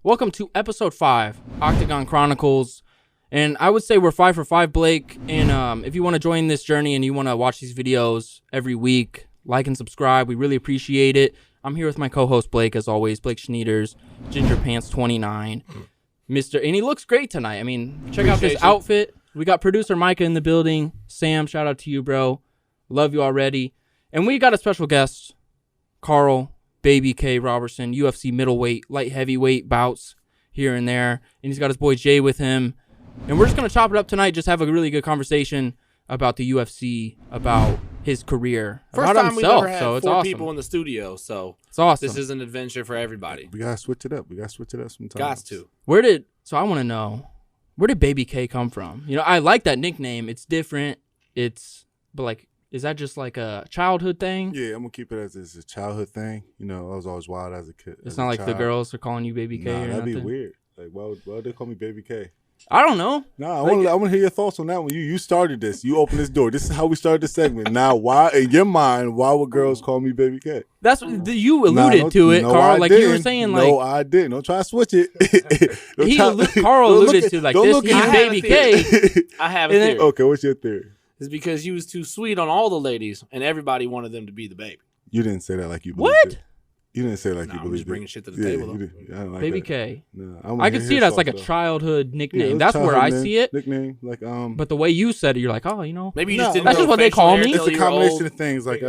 Welcome to episode 5, Octagon Chronicles. And I would say we're 5 for 5, Blake. And if you want to join this journey and you want to watch these videos every week, like and subscribe. We really appreciate it. I'm here with my co-host, Blake, as always. Blake Schneiders, Ginger Pants 29. And he looks great tonight. I mean, check out this outfit. We got producer Micah in the building. Sam, shout out to you, bro. Love you already. And we got a special guest, Karl, Baby K Roberson, UFC middleweight, light heavyweight bouts here and there. And he's got his boy Jay with him. And we're just going to chop it up tonight, just have a really good conversation about the UFC, about his career, First about time himself. We've ever had so it's four awesome. people in the studio, so It's awesome. this is an adventure for everybody. We gotta switch it up. Sometimes. Got to. So I want to know, where did Baby K come from? You know, I like that nickname. It's different. But like, is that just like a childhood thing? Yeah, I'm gonna keep it as a childhood thing. You know, I was always wild as a kid. It's not like the girls are calling you Baby K or that'd nothing? be weird. Like, why would they call me Baby K? I don't know. I want to hear your thoughts on that one. You started this. You opened this door. This is how we started the segment. Now, why, in your mind, why would girls call me Baby K? That's what you alluded to it, Karl. Like you were saying, like no, I didn't. Don't try to switch it. Karl alluded to like this. He's Baby K. I have a theory. Okay, what's your theory? It's because you was too sweet on all the ladies, and everybody wanted them to be the baby. You didn't say that like you believed What? it. You didn't say it like you I'm believed just bringing it. shit to the table, though. I don't like Baby that. K. No, I can see it as like a childhood nickname. That's where I see it. Nickname, like But the way you said it, you're like, oh, you know. Maybe you just didn't. That's grow just what they facial call hair me. till it's a you were combination old. of things like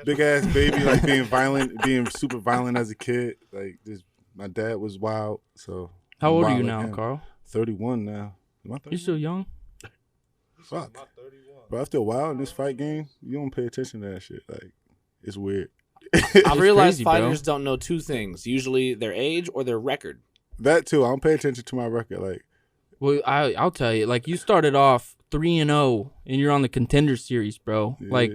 big ass baby, like being violent, being super violent as a kid. Like this, my dad was wild. So How old are wild you like now, him. Karl? 31 now. Am I 31? You're still young. Fuck. But after a while in this fight game, you don't pay attention to that shit. Like it's weird. I realized crazy, fighters don't know two things: usually their age or their record. That too. I don't pay attention to my record. Like, Well, I'll tell you. Like you started off 3-0, and you're on the Contender Series, bro. yeah, Like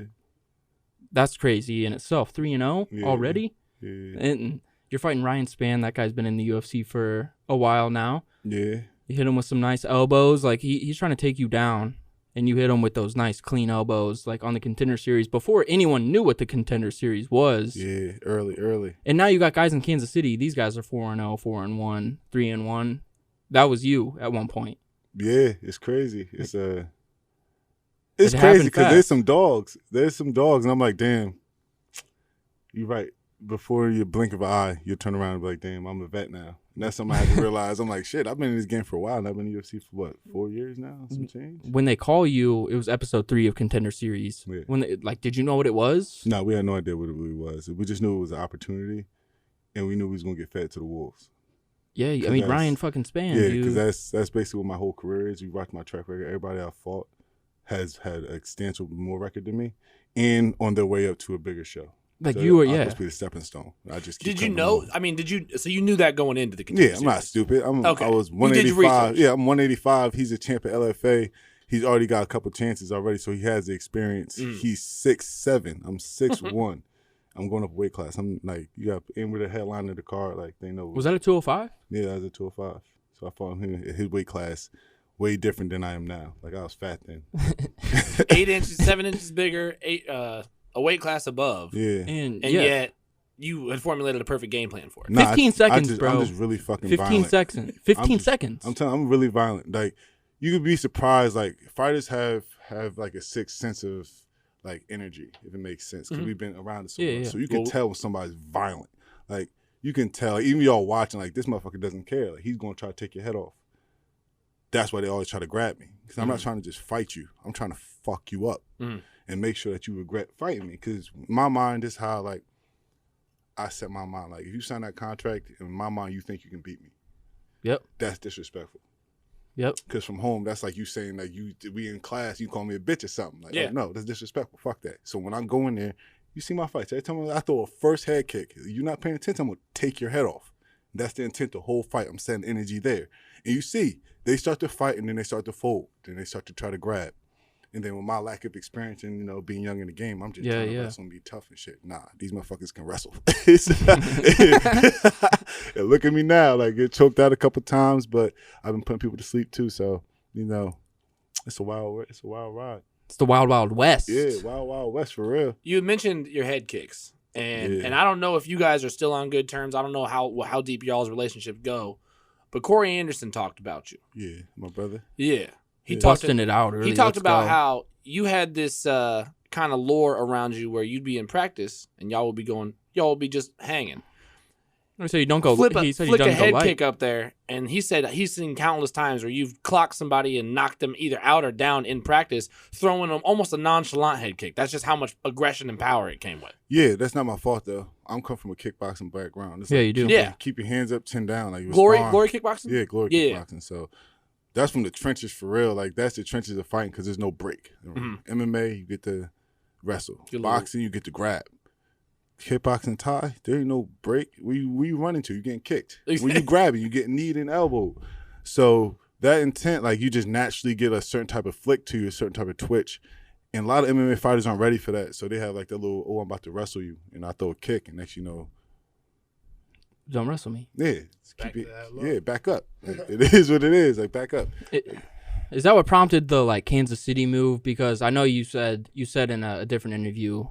that's crazy in itself. 3-0 Yeah. already, yeah, and you're fighting Ryan Spann. That guy's been in the UFC for a while now. yeah. You hit him with some nice elbows. Like he's trying to take you down, and you hit him with those nice clean elbows, like on the Contender Series before anyone knew what the Contender Series was. Yeah, early. And now you got guys in Kansas City. These guys are 4-0, 4-1, 3-1. That was you at one point. Yeah, it's crazy. It's It crazy happened because fast. there's some dogs. And I'm like, damn, you're right. Before you blink of an eye, you'll turn around and be like, damn, I'm a vet now. And that's something I had to realize. I'm like, shit, I've been in this game for a while. And I've been in the UFC for what, 4 years now? Some change? When they call you, it was episode 3 of Contender Series. Yeah. When did you know what it was? No, we had no idea what it really was. We just knew it was an opportunity, and we knew we was going to get fed to the wolves. Yeah, I mean, that's- Ryan fucking Spann, Yeah, dude. because that's basically what my whole career is. You watch my track record. Everybody I fought has had a substantial more record than me, and on their way up to a bigger show. Like So you were, I'm yeah. supposed to be the stepping stone. I just keep Did you coming know? along. I mean, did you? So you knew that going into the Contender Yeah, I'm not Series. stupid. Okay. I was You did your 185. research. Yeah, I'm 185. He's a champ at LFA. He's already got a couple chances already, so he has the experience. He's 6'7". I'm 6'1". I'm going up a weight class. I'm like, you got in with the headline of the card, like they know. Was that a 205? Yeah, that was a 205. So I fought him in his weight class, way different than I am now. Like I was fat then. 8 inches, 7 inches bigger, a weight class above, Yeah. And and yeah, yet you had formulated a perfect game plan for it. Nah, 15 seconds, bro. I'm just really fucking 15 violent. seconds. 15 just- seconds. I'm telling you, I'm really violent. Like you could be surprised. Like fighters have like a sixth sense of like energy, if it makes sense, because we've been around it so Yeah, much. yeah. So you can tell when somebody's violent. Like you can tell, even y'all watching, like this motherfucker doesn't care. Like he's gonna try to take your head off. That's why they always try to grab me, because I'm not trying to just fight you. I'm trying to fuck you up and make sure that you regret fighting me. Because my mind is how like I set my mind. Like if you sign that contract, in my mind you think you can beat me. Yep. That's disrespectful. Yep. Because from home, that's like you saying like we in class, you call me a bitch or something. Like, Yeah. oh, no, that's disrespectful. Fuck that. So when I go in there, you see my fights. Every time I throw a first head kick, you're not paying attention, I'm going to take your head off. That's the intent the whole fight. I'm sending energy there. And you see, they start to fight and then they start to fold. Then they start to try to grab. And then with my lack of experience and, you know, being young in the game, I'm just trying to wrestle and be tough and shit. Nah, these motherfuckers can wrestle. And look at me now. Like, get choked out a couple times, but I've been putting people to sleep too. So, you know, it's a wild ride. It's the Wild Wild West. Yeah, Wild Wild West for real. You had mentioned your head kicks. And I don't know if you guys are still on good terms. I don't know how deep y'all's relationship go. But Corey Anderson talked about you. Yeah, my brother. Yeah. He busting it out early. He talked about how you had this kind of lore around you where you'd be in practice and y'all would be just hanging. So you don't go. Flick a head kick up there, and he said he's seen countless times where you've clocked somebody and knocked them either out or down in practice, throwing them almost a nonchalant head kick. That's just how much aggression and power it came with. Yeah, that's not my fault though. I'm come from a kickboxing background. It's you do. Keep your hands up, 10 down. Like glory kickboxing. Yeah, glory kickboxing. So that's from the trenches for real. Like that's the trenches of fighting because there's no break. MMA, you get to wrestle. Boxing, you get to grab. Kickboxing, Thai, there ain't no break. Where you running to? You getting kicked. When you grabbing, you getting kneed and elbowed. So that intent, like you just naturally get a certain type of flick to you, a certain type of twitch. And a lot of MMA fighters aren't ready for that. So they have like that little, I'm about to wrestle you. And I throw a kick. And next you know. Don't wrestle me. Yeah. Back up. It is what it is. Like back up. Is that what prompted the like Kansas City move? Because I know you said in a different interview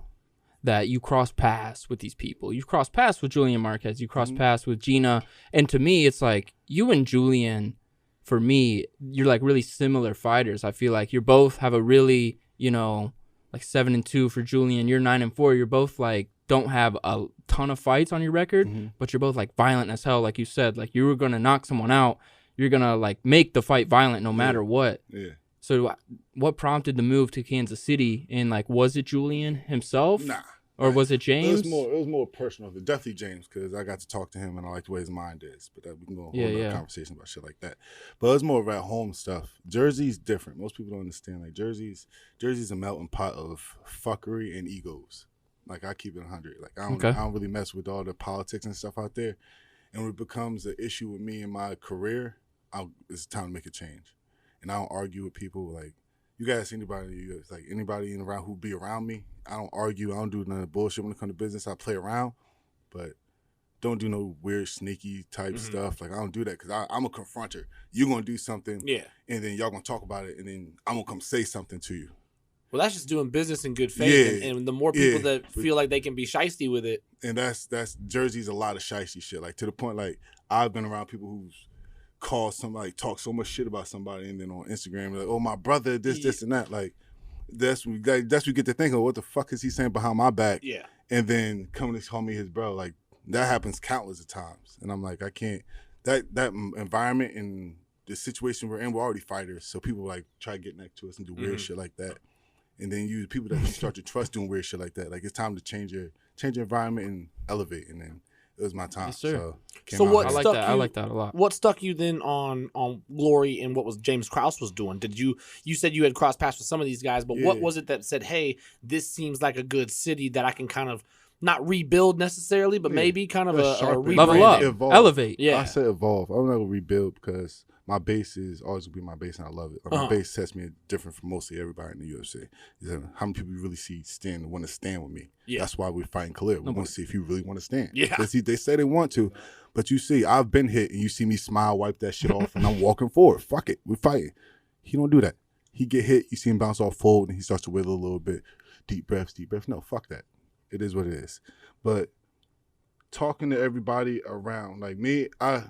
that you cross paths with these people. You cross paths with Julian Marquez. You cross paths with Gina. And to me, it's like you and Julian, for me, you're like really similar fighters. I feel like you both have a really, like 7-2 for Julian. You're 9-4. You're both like don't have a ton of fights on your record, but you're both like violent as hell. Like you said, like you were going to knock someone out. You're going to like make the fight violent no matter what. Yeah. So what prompted the move to Kansas City? And like, was it Julian himself? Nah. Or was it James? It was more personal. Definitely James, because I got to talk to him and I like the way his mind is. But we can go on a whole other conversation about shit like that. But it's more about home stuff. Jersey's different. Most people don't understand. Like Jersey's a melting pot of fuckery and egos. Like I keep it 100. Like I don't really mess with all the politics and stuff out there. And when it becomes an issue with me in my career, it's time to make a change. And I don't argue with people. Like you guys see anybody around who be around me. I don't argue. I don't do none of the bullshit when it comes to business. I play around, but don't do no weird, sneaky type stuff. Like, I don't do that because I'm a confronter. You're going to do something, and then y'all going to talk about it, and then I'm going to come say something to you. Well, that's just doing business in good faith, and the more people that feel like they can be shiesty with it. And that's Jersey's a lot of shiesty shit. Like, to the point, like, I've been around people who's called somebody, talk so much shit about somebody, and then on Instagram, like, oh, my brother, this, and that. Like, that's what we get to think of. What the fuck is he saying behind my back? Yeah. And then coming to call me his bro. Like, that happens countless of times. And I'm like, I can't. That environment and the situation we're in, we're already fighters. So people like try to get next to us and do weird shit like that. And then you people that you start to trust doing weird shit like that. Like, it's time to change your environment and elevate. And then it was my time. Yes, sir. So what stuck you? I like that a lot. What stuck you then on Glory and what was James Krause was doing? Did you said you had crossed paths with some of these guys, but what was it that said, hey, this seems like a good city that I can kind of not rebuild necessarily, but maybe kind of a level up, elevate. Yeah, I said evolve. I'm not gonna rebuild because my base is always gonna be my base, and I love it. Like, my base sets me different from mostly everybody in the UFC. How many people you really see want to stand with me? Yeah. That's why we're fighting Khalil. We want to see if you really want to stand. Yeah, they say they want to, but you see, I've been hit, and you see me smile, wipe that shit off, and I'm walking forward. Fuck it, we're fighting. He don't do that. He get hit, you see him bounce off forward, and he starts to wiggle a little bit. Deep breaths. No, fuck that. It is what it is. But talking to everybody around, like me, I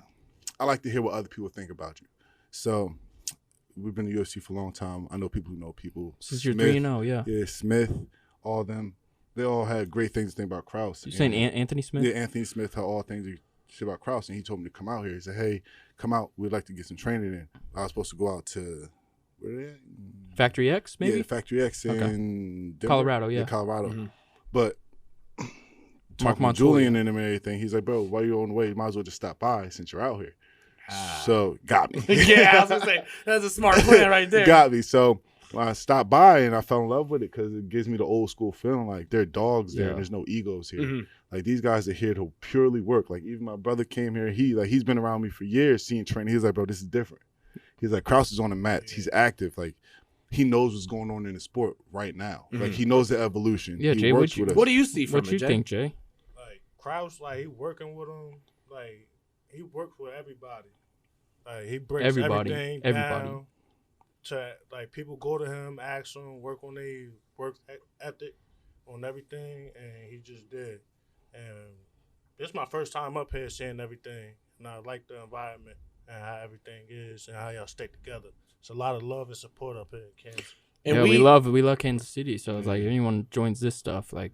like to hear what other people think about you. So we've been in the UFC for a long time. I know people who know people. Since you're 3-0, yeah. Yeah, Smith, all of them. They all had great things to think about Krause. You saying Anthony Smith? Yeah, Anthony Smith had all things to say about Krause, and he told me to come out here. He said, hey, come out. We'd like to get some training in. I was supposed to go out to, where are they at? Factory X, maybe? Yeah, Factory X in Denver. Colorado, yeah. Colorado. Mm-hmm. But talking to Julian and him and everything, he's like, bro, while you're on the way, you might as well just stop by since you're out here. So, got me. Yeah, I was going to say, that's a smart plan right there. Got me. So, when I stopped by and I fell in love with it because it gives me the old school feeling like there are dogs there and there's no egos here. Mm-hmm. Like, these guys are here to purely work. Like, even my brother came here. He's been around me for years seeing training. He's like, bro, this is different. He's like, Krause is on the mats. He's active. Like, he knows what's going on in the sport right now. Mm-hmm. Like, he knows the evolution. Yeah, he Jay, works with us. What do you see from What you think, Jay? Like, Krause, like, he working with them. Like, he works with everybody. Like, he breaks everything down. To, like, people go to him, ask him, work on their work ethic, on everything, and he just did. And this is my first time up here seeing everything, and I like the environment and how everything is and how y'all stick together. It's a lot of love and support up here in Kansas. And we love Kansas City. So it's like if anyone joins this stuff, like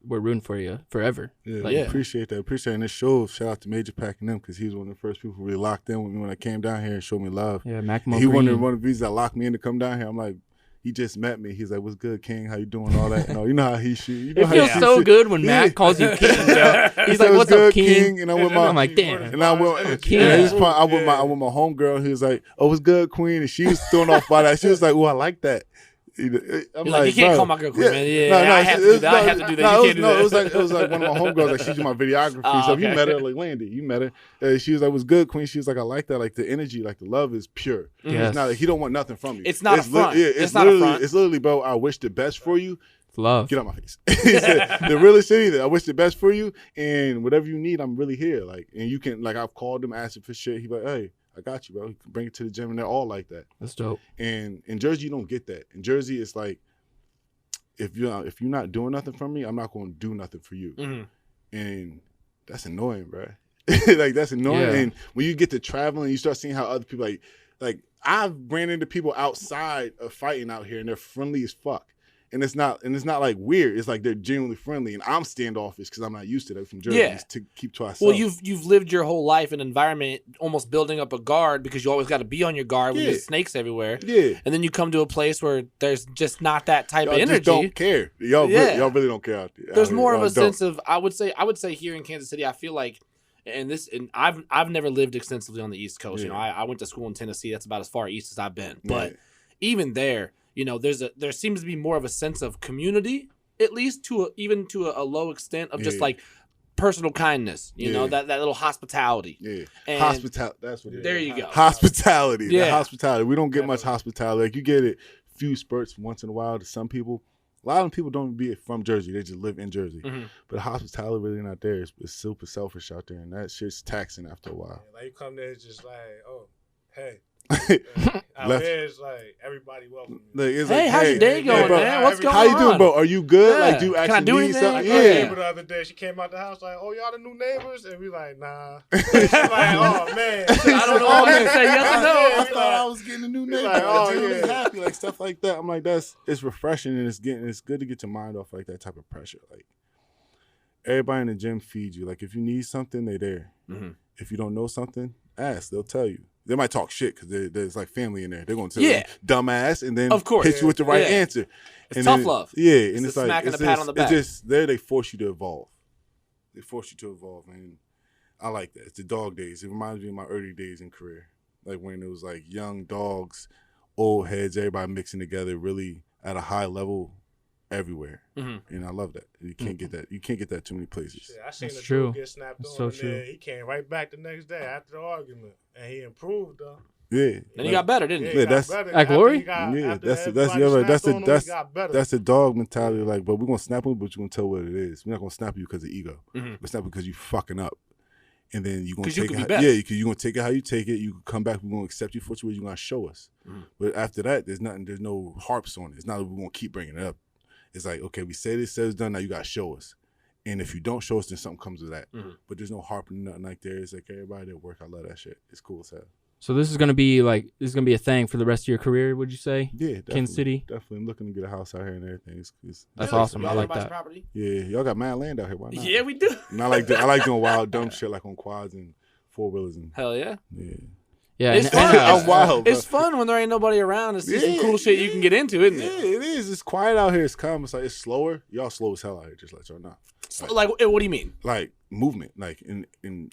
we're rooting for you forever. Yeah, like, appreciate that. Appreciate it. And this shows. Shout out to Major Pack and them because he was one of the first people who really locked in with me when I came down here and showed me love. Yeah, Macklemore. He one of the reasons that locked me in to come down here. I'm like, he just met me. He's like, "What's good, King? How you doing?" All that. You know how he shoot. You know it feels so good when Matt calls you King. He's like, "What's up, King?" And I'm like, "Damn." And I went, King. I with my homegirl. He was like, "Oh, what's good, Queen?" And she was thrown off by that. She was like, "Oh, I like that." I'm like, you can't call my girl Queen, man. Yeah, I have to do that. I have to do that. You can't do that. It was like one of my homegirls. Like, she's my videography. So if you met her, like Landy, you met her. She was like, "What's good, Queen?" She was like, "I like that. Like the energy, like the love is pure. Yes. It's not like he don't want nothing from you. It's not a front. It's not a front. It's literally, bro. I wish the best for you. It's love. Get out my face. He said, the realest shit either. I wish the best for you, and whatever you need, I'm really here. Like, and you can like I've called him, asked him for shit. He like, "Hey, I got you, bro. You can bring it to the gym," and they're all like that. That's dope. And in Jersey, you don't get that. In Jersey, it's like, if you're not doing nothing for me, I'm not going to do nothing for you. Mm-hmm. And that's annoying, bro. Like, that's annoying. Yeah. And when you get to traveling, you start seeing how other people, like I've ran into people outside of fighting out here, and they're friendly as fuck. And it's not like weird. It's like they're genuinely friendly, and I'm standoffish because I'm not used to that from Jersey. Yeah. To keep to ourselves. Well, you've lived your whole life in an environment almost building up a guard because you always got to be on your guard when there's snakes everywhere. Yeah. And then you come to a place where there's just not that type of energy. Just don't care. Y'all really don't care out there. There's more of a sense of I would say here in Kansas City, I feel like, and I've never lived extensively on the East Coast. Yeah. You know, I went to school in Tennessee. That's about as far east as I've been. But even there, you know, there seems to be more of a sense of community, at least even to a low extent of just like personal kindness. You know, that little hospitality. Yeah, and hospitality. That's what it is. There you go. Hospitality. Yeah, hospitality. We don't get much hospitality. Like you get it few spurts once in a while to some people. A lot of people don't be from Jersey. They just live in Jersey. Mm-hmm. But hospitality really not there. It's super selfish out there, and that shit's taxing after a while. Yeah, like you come there, it's just like, oh, hey. Out Left. there, it's like everybody welcome you. Like, it's hey, like, how's your day going, bro, man? What's going on? How you doing, bro? Are you good? Yeah. Like, do you Can I actually do need anything? something? Like, our neighbor the other day, she came out the house like, "Oh, y'all the new neighbors?" And we like, "Nah." She's like, "Oh man, I don't know if I say yes or no." I thought I was getting a new neighbor. Like, oh, really happy, like stuff like that. I'm like, it's refreshing, and it's good to get your mind off like that type of pressure. Like everybody in the gym feeds you. Like if you need something, they're there. Mm-hmm. If you don't know something, ask. They'll tell you. They might talk shit because there's like family in there. They're going to tell you dumbass and then of course. hit you with the right answer. It's and tough then, love. Yeah, and it's like smack and a pat on the back. It's just there. They force you to evolve. They force you to evolve, and I like that. It's the dog days. It reminds me of my early days in career, like when it was like young dogs, old heads, everybody mixing together, really at a high level. Everywhere, and I love that. You can't get that. You can't get that too many places. Shit, I seen That's a true. dude get snapped That's on, so and true. then he came right back the next day after the argument, and he improved though. Yeah, and he got better, didn't he? Yeah, that's at Glory. That's the dog mentality. Like, but we're gonna snap him, but you're gonna tell what it is. We're not gonna snap you because of ego. We're snapping because you fucking up. And then you're gonna take it. Because you're gonna take it how you take it. You can come back. We're gonna accept you for what you're gonna show us. But after that, there's nothing. There's no harps on it. It's not that we're gonna keep bringing it up. It's like, okay, we said it's done. Now you gotta show us. And if you don't show us, then something comes with that. But there's no harping, nothing like there. It's like everybody at work. I love that shit. It's cool as hell. So this is gonna be a thing for the rest of your career, would you say? Yeah, definitely. Kansas City. Definitely. I'm looking to get a house out here and everything. That's awesome. Y'all I like buy that. property? Yeah, y'all got mad land out here. Why not? Yeah, we do. And I like doing wild, dumb shit like on quads and 4-wheelers and Hell yeah. Yeah, It's and- fun. I'm wild. It's fun when there ain't nobody around. It's some cool shit you can get into, isn't it? Yeah, it is. It's quiet out here. It's calm. It's like it's slower. Y'all slow as hell out here. Just let y'all know. Like, what do you mean? Like movement, like in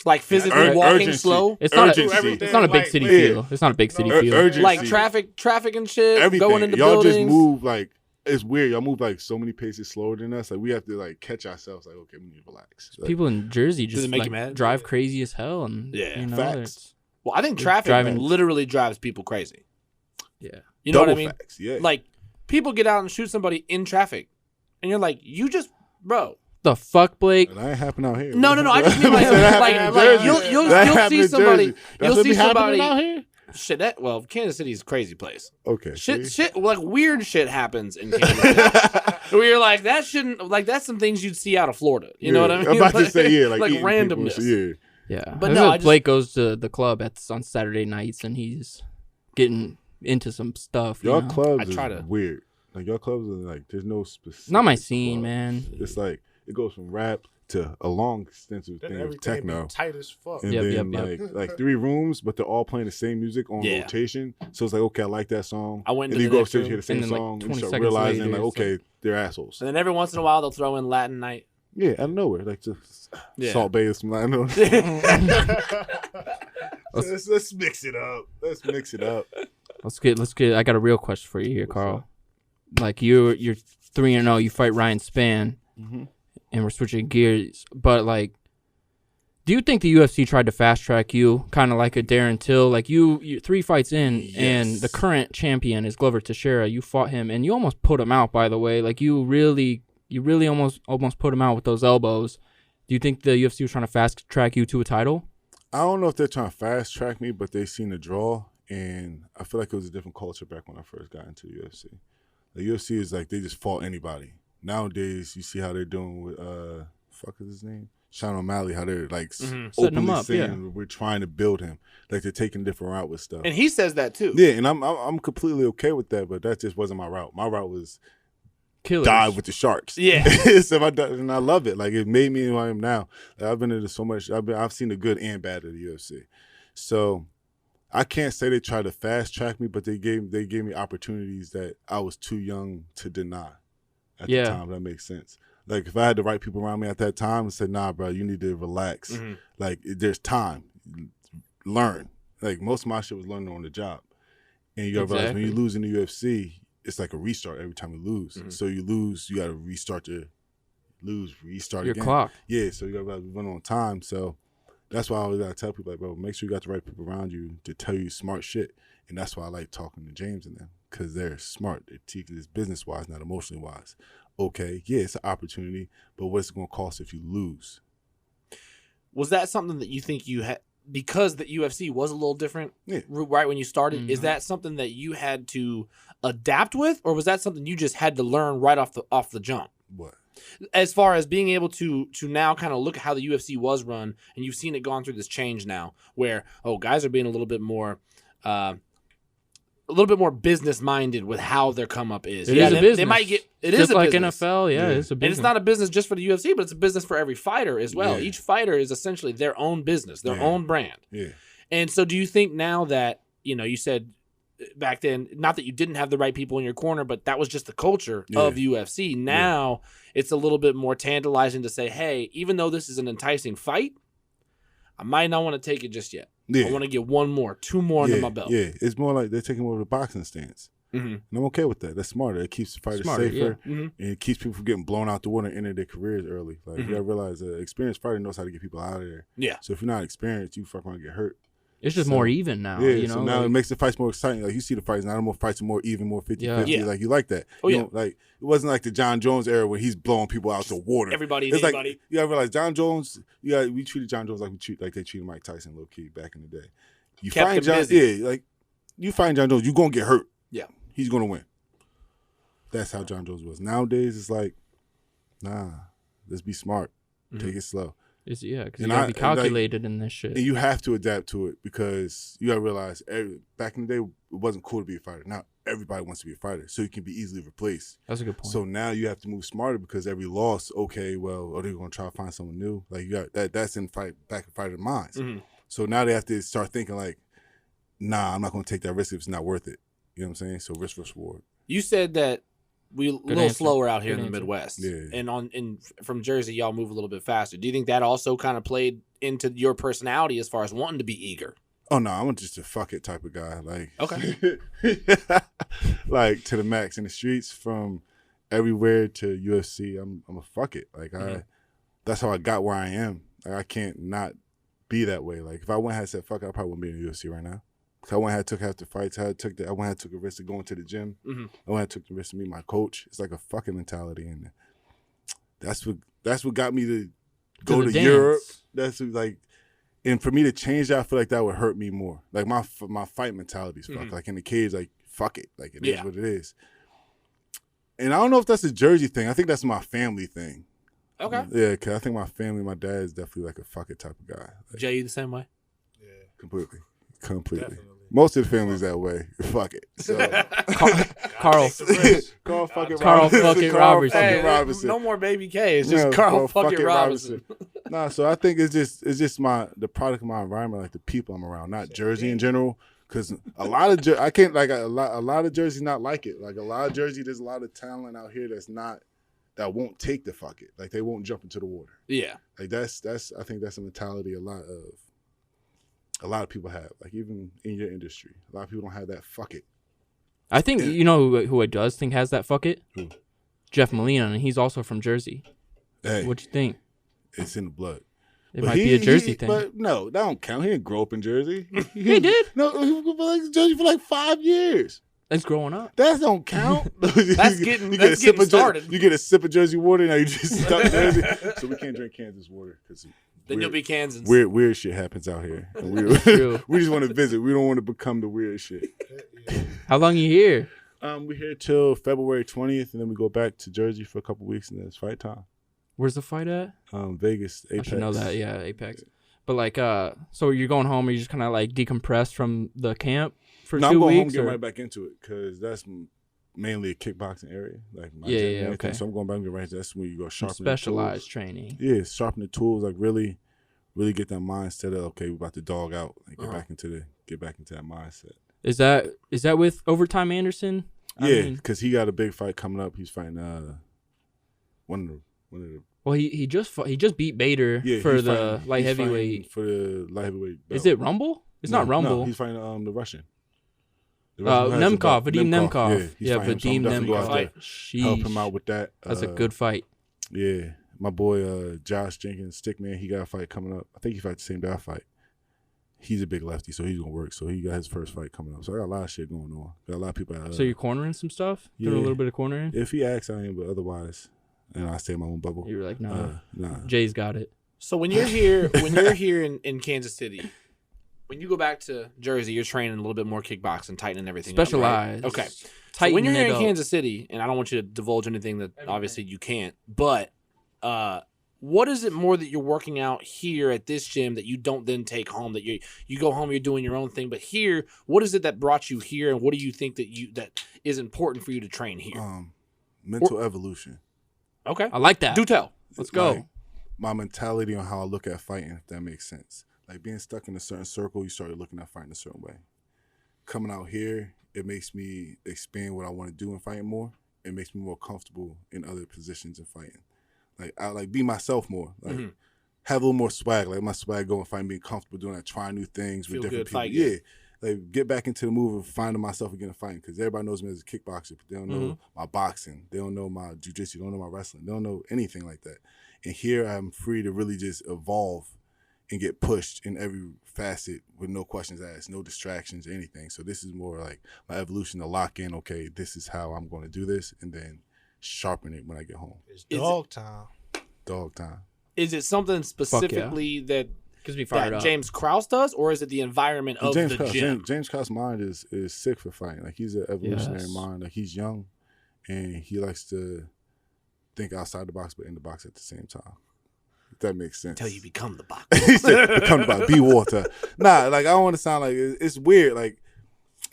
like physically walking urgency. slow. It's not Urgency. a big city feel. It's not a big city feel. Urgency. Like traffic and shit. Everything. Going into y'all buildings. just move like it's weird. Y'all move like so many paces slower than us. Like we have to like catch ourselves. Like okay, we need to relax. Like, People in Jersey Does just it make like, you mad? drive crazy as hell, and you know, facts. it's- Well, I think traffic driving- literally drives people crazy. Yeah, You know double what I mean? facts. Yeah. Like people get out and shoot somebody in traffic, and you're like, you just, bro. the fuck, Blake. That ain't happen out here. No. I just mean like you'll see somebody. You'll see somebody. out here. Shit, Kansas City is a crazy place. Okay. Shit, like weird shit happens in Kansas City. Where you're like, that shouldn't, like, that's some things you'd see out of Florida. You know what I mean? I'm about to say, like randomness. People, yeah. But no, Blake goes to the club on Saturday nights and he's getting into some stuff. Y'all clubs is to weird. Like, y'all clubs are like, there's no specific. Not my scene, club. Man. It's like, it goes from rap to a long extensive thing of techno. Tight as fuck. And then like 3 rooms, but they're all playing the same music on rotation. So it's like, okay, I like that song. I went and into then you go upstairs, hear the same song, and you start realizing realizing, like, okay, they're assholes. And then every once in a while, they'll throw in Latin night. Yeah, out of nowhere, like just Salt Bay or something. I know. Let's mix it up. Let's get. I got a real question for you here, Carl. Like you're 3-0. You fight Ryan Spann, and we're switching gears. But like, do you think the UFC tried to fast track you, kind of like a Darren Till? Like you 3 fights in, and the current champion is Glover Teixeira. You fought him, and you almost put him out. By the way, like you really almost put him out with those elbows. Do you think the UFC was trying to fast track you to a title? I don't know if they're trying to fast track me, but they seen the draw, and I feel like it was a different culture back when I first got into the UFC. The UFC is like they just fought anybody. Nowadays, you see how they're doing with fuck is his name? Sean O'Malley, how they're like openly saying we're trying to build him. Like they're taking a different route with stuff. And he says that too. Yeah, and I'm completely okay with that, but that just wasn't my route. My route was Killers. dive with the sharks. Yeah. So and I love it. Like it made me who I am now. Like, I've been into so much. I've seen the good and bad of the UFC. So I can't say they tried to fast track me, but they gave me opportunities that I was too young to deny at the time. That makes sense. Like if I had the right people around me at that time and said, "Nah, bro, you need to relax. Like there's time, learn." Like most of my shit was learning on the job, and you gotta realize when you lose in the UFC, it's like a restart every time you lose. So you lose, you got to restart restart your again. Clock. Yeah, so you got to run on time. So that's why I always got to tell people, like, bro, make sure you got the right people around you to tell you smart shit. And that's why I like talking to James and them, because they're smart. They're teaching this business-wise, not emotionally wise. Okay, yeah, it's an opportunity, but what's it going to cost if you lose? Was that something that you think you had, because the UFC was a little different right when you started, is that something that you had to adapt with, or was that something you just had to learn right off the jump? What? As far as being able to now kind of look at how the UFC was run, and you've seen it gone through this change now, where guys are being a little bit more business minded with how their come up is. It is a business. They might get it just is a like business. NFL. Yeah, it's a business. And it's not a business just for the UFC, but it's a business for every fighter as well. Yeah. Each fighter is essentially their own business, their own brand. Yeah. And so, do you think now that you said back then, not that you didn't have the right people in your corner, but that was just the culture of UFC. Now it's a little bit more tantalizing to say, hey, even though this is an enticing fight, I might not want to take it just yet. Yeah. I want to get 2 more under my belt. Yeah, it's more like they're taking more of a boxing stance. And I'm okay with that. That's smarter. It keeps the fighters safer, and it keeps people from getting blown out the water and ending their careers early. Like you gotta realize, an experienced fighter knows how to get people out of there. Yeah. So if you're not experienced, you fucking want to get hurt. It's just more even now. Yeah, so now it makes the fights more exciting. Like you see the fights now, more fights are more even, more 50-50. Yeah. Like you like that. Like it wasn't like the John Jones era where he's blowing people out the water. Everybody. Like you gotta realize John Jones. We treated John Jones like they treated Mike Tyson low key back in the day. You find John, you find John Jones, you're gonna get hurt. Yeah, he's gonna win. That's how John Jones was. Nowadays, it's like, nah, let's be smart. Take it slow. Because you gotta be calculated in this shit. And you have to adapt to it because you gotta realize, back in the day, it wasn't cool to be a fighter. Now everybody wants to be a fighter, so you can be easily replaced. That's a good point. So now you have to move smarter because every loss, okay, well, are they gonna try to find someone new? Like you got that's in back in fighter minds. So now they have to start thinking like, nah, I'm not gonna take that risk if it's not worth it. You know what I'm saying? So risk versus reward. You said that we're a little slower out here in the Midwest. Yeah. And from Jersey, y'all move a little bit faster. Do you think that also kind of played into your personality as far as wanting to be eager? Oh no, I'm just a fuck it type of guy. Like okay, like to the max in the streets, from everywhere to UFC. I'm a fuck it. Like that's how I got where I am. Like I can't not be that way. Like if I went and had said fuck it, I probably wouldn't be in the UFC right now. Cause I went and took half the fights. I went and took a risk of going to the gym. I went and took the risk to meet my coach. It's like a fucking mentality, and that's what got me to go to Europe. That's what, like And for me to change that, I feel like that would hurt me more. Like my fight mentality is fucked. Like in the cage, like fuck it. Like it is what it is. And I don't know if that's a Jersey thing. I think that's my family thing. Okay. Yeah, because I think my family, my dad is definitely like a fuck it type of guy. Like, Jay, the same way? Yeah. Completely. Definitely. Most of the family's that way. Fuck it. So Carl fucking Roberson. No more Baby K. It's just Karl fucking Roberson. Nah, so I think it's just the product of my environment, like the people I'm around, not Jersey in general. Because a lot of I can't like a lot of Jersey not like it. Like a lot of Jersey, there's a lot of talent out here that won't take the fuck it. Like they won't jump into the water. Yeah. Like that's I think that's a mentality a lot of people have. Like even in your industry, a lot of people don't have that fuck it. I think you know who I does think has that fuck it? Who? Jeff Molina, and he's also from Jersey. Hey, what you think? It's in the blood. It might be a Jersey thing. But no, that don't count. He didn't grow up in Jersey. He did. No, he was in Jersey for like 5 years. That's growing up. That don't count. That's getting started. You get a sip of Jersey water, now you just stuck in Jersey. So we can't drink Kansas water because then you'll be Kansas. Weird shit happens out here. And we just want to visit. We don't want to become the weird shit. How long you here? We're here till February 20th, and then we go back to Jersey for a couple weeks, and then it's fight time. Where's the fight at? Vegas, Apex. I should know that. Yeah, Apex. But like, so you're going home, or you just kind of like decompress from the camp for 2 weeks? I'm going home, get right back into it because that's mainly a kickboxing area. Like my okay. So I'm going back and get right. That's when you go sharpen specialized the tools. Training. Yeah, sharpen the tools. Like really get that mindset of okay, we're about to dog out. Like get back into that mindset. Is that with Overtime Anderson? Yeah, because he got a big fight coming up. He's fighting one of the. Well, he just beat Bader for the light heavyweight. For the light heavyweight belt. Is it Rumble? It's not Rumble. No, he's fighting the Russian. Nemkov, Vadim Nemkov. Yeah, Vadim Nemkov. Help him out with that. That's a good fight. Yeah, my boy Josh Jenkins, Stickman, he got a fight coming up. I think he fights the same day I fight. He's a big lefty, so he's gonna work. So he got his first fight coming up. So I got a lot of shit going on. Got a lot of people. So you're cornering some stuff? Doing a little bit of cornering? If he asks, I am, but otherwise, and I stay in my own bubble. You're like, nah. Jay's got it. So when you're here, in Kansas City, when you go back to Jersey, you're training a little bit more kickboxing, tightening everything Specialized. up, right? Okay. So when you're here in Kansas City, and I don't want you to divulge anything that obviously you can't, but what is it more that you're working out here at this gym that you don't then take home? That you go home, you're doing your own thing, but here, what is it that brought you here, and what do you think that is important for you to train here? Mental evolution. Okay, I like that. Do tell. Let's go. Like, my mentality on how I look at fighting, if that makes sense. Like being stuck in a certain circle, you start looking at fighting a certain way. Coming out here, it makes me expand what I want to do in fighting more. It makes me more comfortable in other positions in fighting. Like I like be myself more. Like have a little more swag. Like my swag going fighting, being comfortable doing that, trying new things with different people. Yeah. Like get back into the move of finding myself again and fighting. Because everybody knows me as a kickboxer, but they don't know my boxing. They don't know my jiu-jitsu. They don't know my wrestling. They don't know anything like that. And here I'm free to really just evolve and get pushed in every facet with no questions asked, no distractions or anything. So this is more like my evolution to lock in, okay, this is how I'm going to do this, and then sharpen it when I get home. It's dog time. Dog time. Is it something specifically that up. James Krause does, or is it the environment of the gym? James Krause's mind is sick for fighting. Like he's an evolutionary mind. Like he's young, and he likes to think outside the box, but in the box at the same time. If that makes sense. Until you become the box. He said, become the box. Be water. Nah, like I don't want to sound like it's weird. Like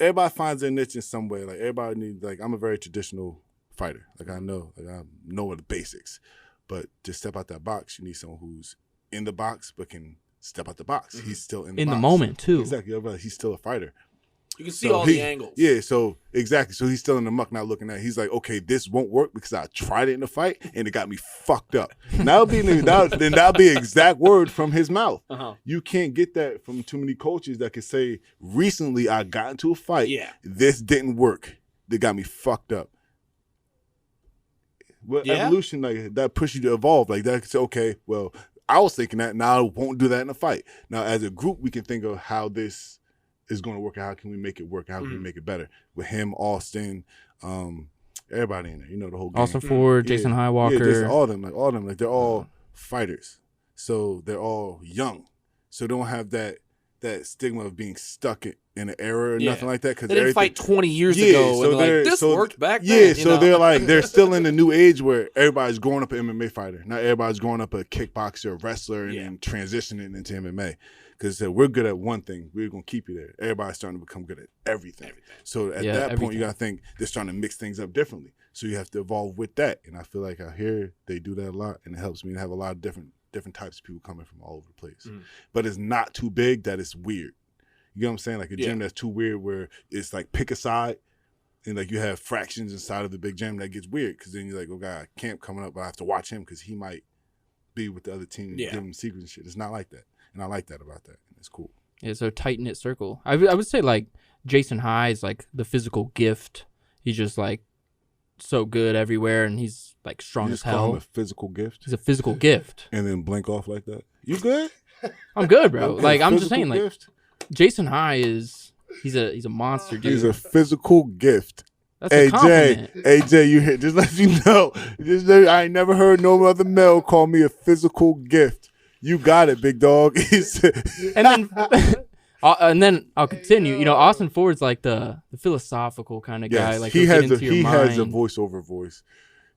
everybody finds their niche in some way. Like everybody needs. Like I'm a very traditional fighter. Like I know the basics, but to step out that box, you need someone who's in the box but can step out the box. He's still in the box. The moment too. Exactly. He's still a fighter. You can see all the angles. Yeah, so exactly. So he's still in the muck, not looking at it. He's like, okay, this won't work because I tried it in the fight and it got me fucked up. That'll be exact word from his mouth. You can't get that from too many coaches that can say, recently I got into a fight. Yeah. This didn't work. They got me fucked up. Well, evolution, like that pushes you to evolve. Like that, say, okay, well, I was thinking that, now I won't do that in a fight. Now, as a group, we can think of how this is going to work. How can we make it work? How can we make it better? With him, Austin, everybody in there. You know the whole game. Austin Ford, Jason Highwalker. Yeah, all of them. Like they're all fighters. So they're all young. so they don't have that stigma of being stuck in an era or nothing like that. Because they didn't fight 20 years ago. So and this worked back then. Yeah, so they're still in the new age where everybody's growing up an MMA fighter. Not everybody's growing up a kickboxer or wrestler and then transitioning into MMA. Because we're good at one thing, we're gonna keep you there. Everybody's starting to become good at everything. So at that point, you gotta think they're starting to mix things up differently. So you have to evolve with that. And I feel like out here they do that a lot, and it helps me to have a lot of different types of people coming from all over the place. But it's not too big that it's weird. You know what I'm saying? Like a gym that's too weird where it's like pick a side and like you have fractions inside of the big gym that gets weird because then you're like, oh God, camp coming up, but I have to watch him because he might be with the other team and give him secrets and shit. It's not like that. And I like that about that. It's cool. Yeah, so tight-knit circle. I would say like Jason High is like the physical gift. He's just like so good everywhere and he's like strong as hell. Call him a physical gift? He's a physical gift. And then blink off like that. You good? I'm good, bro. Okay, like I'm just saying like gift? Jason High is he's a monster, dude. He's a physical gift. That's a compliment. Jay, you hear? Just let you know. I ain't never heard no other male call me a physical gift. You got it, big dog. And then I'll continue. You know, Austin Ford's like the philosophical kind of guy. Like he has a mind. voiceover voice.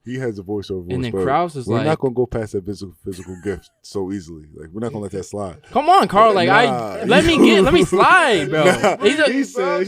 He has a voiceover voice. And then Krause is we're like, not gonna go past that physical gift so easily. Like we're not gonna let that slide. Come on, Karl. Like let me slide, bro.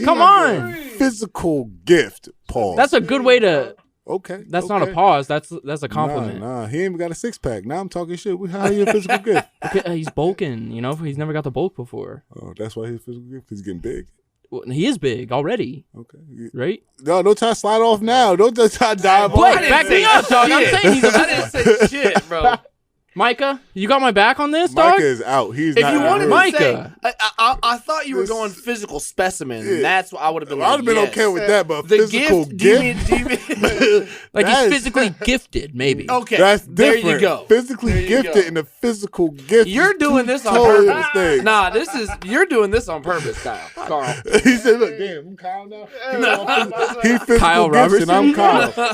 Come on. Physical gift. Pause. That's a good way to. Okay. That's not a pause. That's a compliment. Nah, he ain't even got a 6-pack. Now I'm talking shit. How are you a physical gift? Okay, he's bulking. You know, he's never got the bulk before. Oh, that's why he's a physical gift. He's getting big. Well, he is big already. Okay. Right? No, don't try to slide off now. Don't just try to dive off. Blake, back me up, dog. I'm saying I didn't say shit, bro. Micah, you got my back on this, dog? Micah is out. He's if not you wanted Micah. to say, I thought you were going physical specimen. And that's what I would have been. I would have been okay with that, but the physical gift. Do you mean like he's physically gifted, maybe. Okay, that's different. There you go. Physically gifted and a physical gift. You're doing this on purpose. Nah, you're doing this on purpose, Karl. He said, "Look, damn, I'm Kyle now." He physical Kyle gifts and I'm Kyle.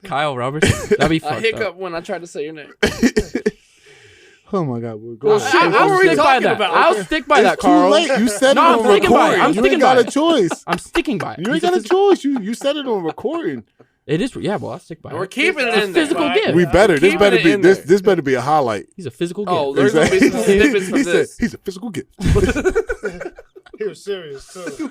Kyle Roberson. That'd be fucked I hiccup when I tried to say your name. Oh my God, we're well, going. shit, what were we talking about? I'll stick by that, It's Karl. too late. You said No, it I'm on sticking by it. recording. I'm You sticking ain't got by a it. choice. I'm sticking by it. You ain't got a choice. You said it on recording. It is, yeah. Well, I'll stick by it. We're keeping it in physical there. gift. We better. This better be this better be a highlight. He's a physical gift. Oh, there's gonna be some snippets from He this. said he's a physical gift. He was serious too.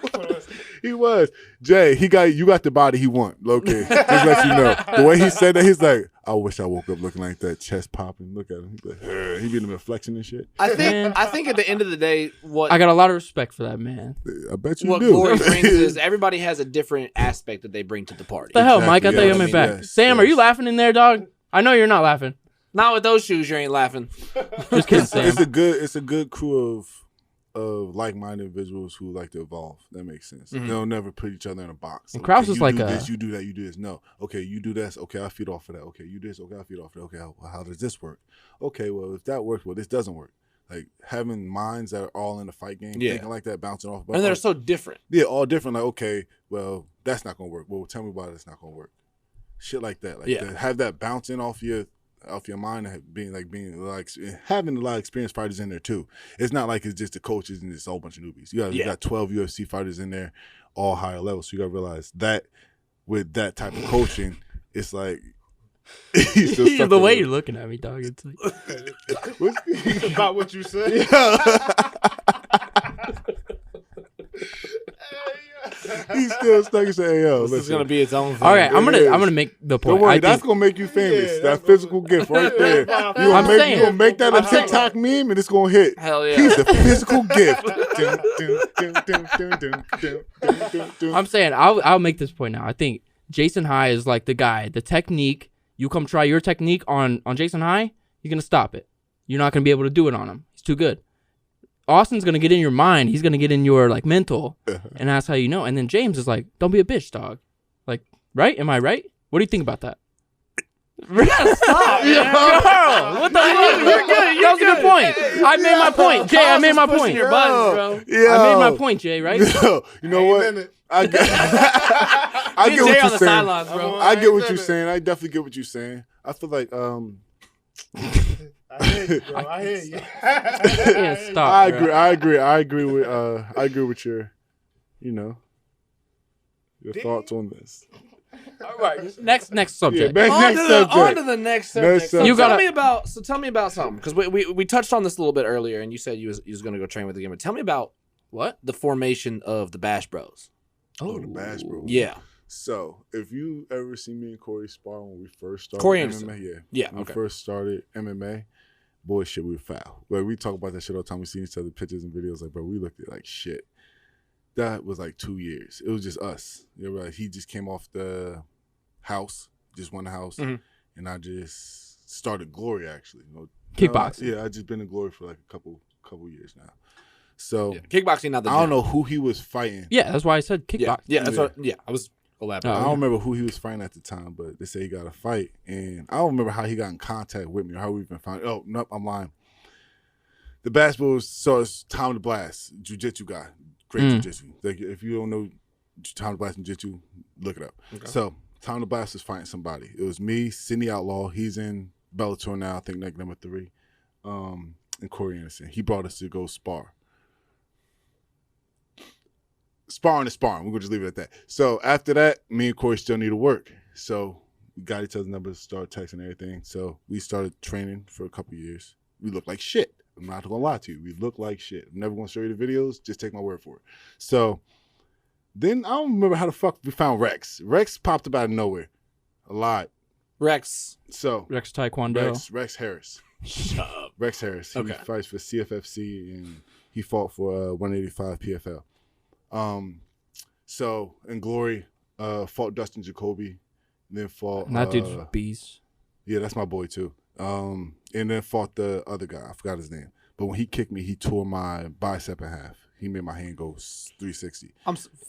He was. Jay, you got the body he want, low-key. Just let you know. The way he said that, he's like, I wish I woke up looking like that, chest popping. Look at him. He's like, he be in the reflection and shit. I think at the end of the day, I got a lot of respect for that man. I bet you what do. glory brings is everybody has a different aspect that they bring to the party. What the hell, Mike? I thought you had my back. Yes, Sam, are you laughing in there, dog? I know you're not laughing. Not with those shoes, you ain't laughing. Just kidding, Sam. It's a good crew of like-minded individuals who like to evolve. That makes sense. Mm-hmm. They'll never put each other in a box. And Krause is like you do this, you do that, you do this. No. Okay, you do this. Okay, I'll feed off of that. Okay, you do this. Okay, I'll feed off of that. Okay, how does this work? Okay, well, if that works, well, this doesn't work. Like having minds that are all in the fight game, thinking like that, bouncing off. And they're so different. Yeah, all different. Like, okay, well, that's not gonna work. Well, tell me why it's not gonna work. Shit like that. Like have that bouncing off your mind and being having a lot of experienced fighters in there too. It's not like it's just the coaches and it's a whole bunch of noobies. You got 12 UFC fighters in there, all higher levels. So you gotta realize that with that type of coaching, it's like the way you're looking at me, dog. It's like it's about what you said. He's still stuck and saying, "Yo, this is gonna be its own thing." All right, I'm gonna make the point. Don't worry, that's gonna make you famous. Yeah, that physical gift right there. You're gonna make that a TikTok meme, and it's gonna hit. Hell yeah! He's a physical gift. I'm saying I'll make this point now. I think Jason High is like the guy. The technique. You come try your technique on Jason High, he's gonna stop it. You're not gonna be able to do it on him. He's too good. Austin's gonna get in your mind. He's gonna get in your like mental, and that's how you know. And then James is like, "Don't be a bitch, dog." Like, right? Am I right? What do you think about that? Stop, Karl, what the fuck? You're good. That was a good point. I made my point, Jay. I made my point. Your buttons, bro. I made my point, Jay. Right? You know what? I get what you're saying. Sidelines, bro. I get what you're saying. I definitely get what you're saying. I feel like I hear you, bro. I hear you. Yeah, stop. I agree with your, your thoughts on this. All right, next subject. Yeah, On to the next subject. Next So subject. tell me about something, because we touched on this a little bit earlier, and you said you was going to go train with the game. But tell me about the formation of the Bash Bros. Oh, the Bash Bros. Yeah. So if you ever see me and Corey spar when we first started Corey MMA, Anderson. when we first started MMA, boy, shit, we were foul. But we talk about that shit all the time. We see each other pictures and videos, like, bro, we looked at like shit. That was like 2 years. It was just us. Like, he just came off the house, just won the house, and I just started Glory actually. Kickboxing. I just been in Glory for like a couple years now. So kickboxing, not the. I don't know who he was fighting. Yeah, that's why I said kickboxing. Yeah, that's what. Yeah, I was elaborating. I don't remember who he was fighting at the time, but they say he got a fight, and I don't remember how he got in contact with me or how we even found. Oh, nope, I'm lying. The Bash Bros, so it's Tom the Blast, jiu-jitsu guy, great jiu-jitsu. Like, if you don't know Tom the Blast and jiu-jitsu, look it up. Okay. So Tom the Blast was fighting somebody. It was me, Sidney Outlaw. He's in Bellator now, I think, like number 3, and Corey Anderson. He brought us to go spar. Sparring is sparring. We're going to just leave it at that. So after that, me and Corey still need to work. So we got each other's numbers, started texting and everything. So we started training for a couple years. We look like shit. I'm not going to lie to you. We look like shit. I'm never going to show you the videos. Just take my word for it. So then I don't remember how the fuck we found Rex. Rex popped up out of nowhere. A lot. Rex Taekwondo. Rex Harris. Shut up. Rex Harris. He fights for CFFC and he fought for 185 PFL. So in Glory, fought Dustin Jacoby, then fought And that dude's beast. Yeah, that's my boy too. And then fought the other guy. I forgot his name. But when he kicked me, he tore my bicep in half. He made my hand go 360.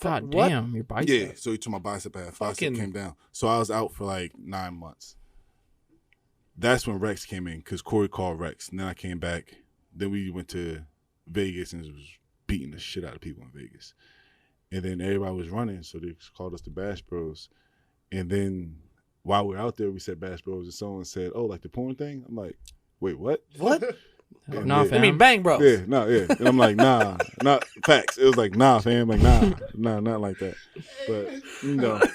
God damn, your bicep. Yeah, so he tore my bicep in half. Bicep came down. So I was out for like 9 months. That's when Rex came in because Corey called Rex. And then I came back. Then we went to Vegas and was beating the shit out of people in Vegas. And then everybody was running, so they called us the Bash Bros. And then while we were out there, we said Bash Bros, and someone said, "Oh, like the porn thing?" I'm like, "Wait, what?" What? Nah, fam. I mean, Bang Bros. Yeah, no, yeah. And I'm like, nah, not facts. It was like, nah, fam, like, nah, not like that. But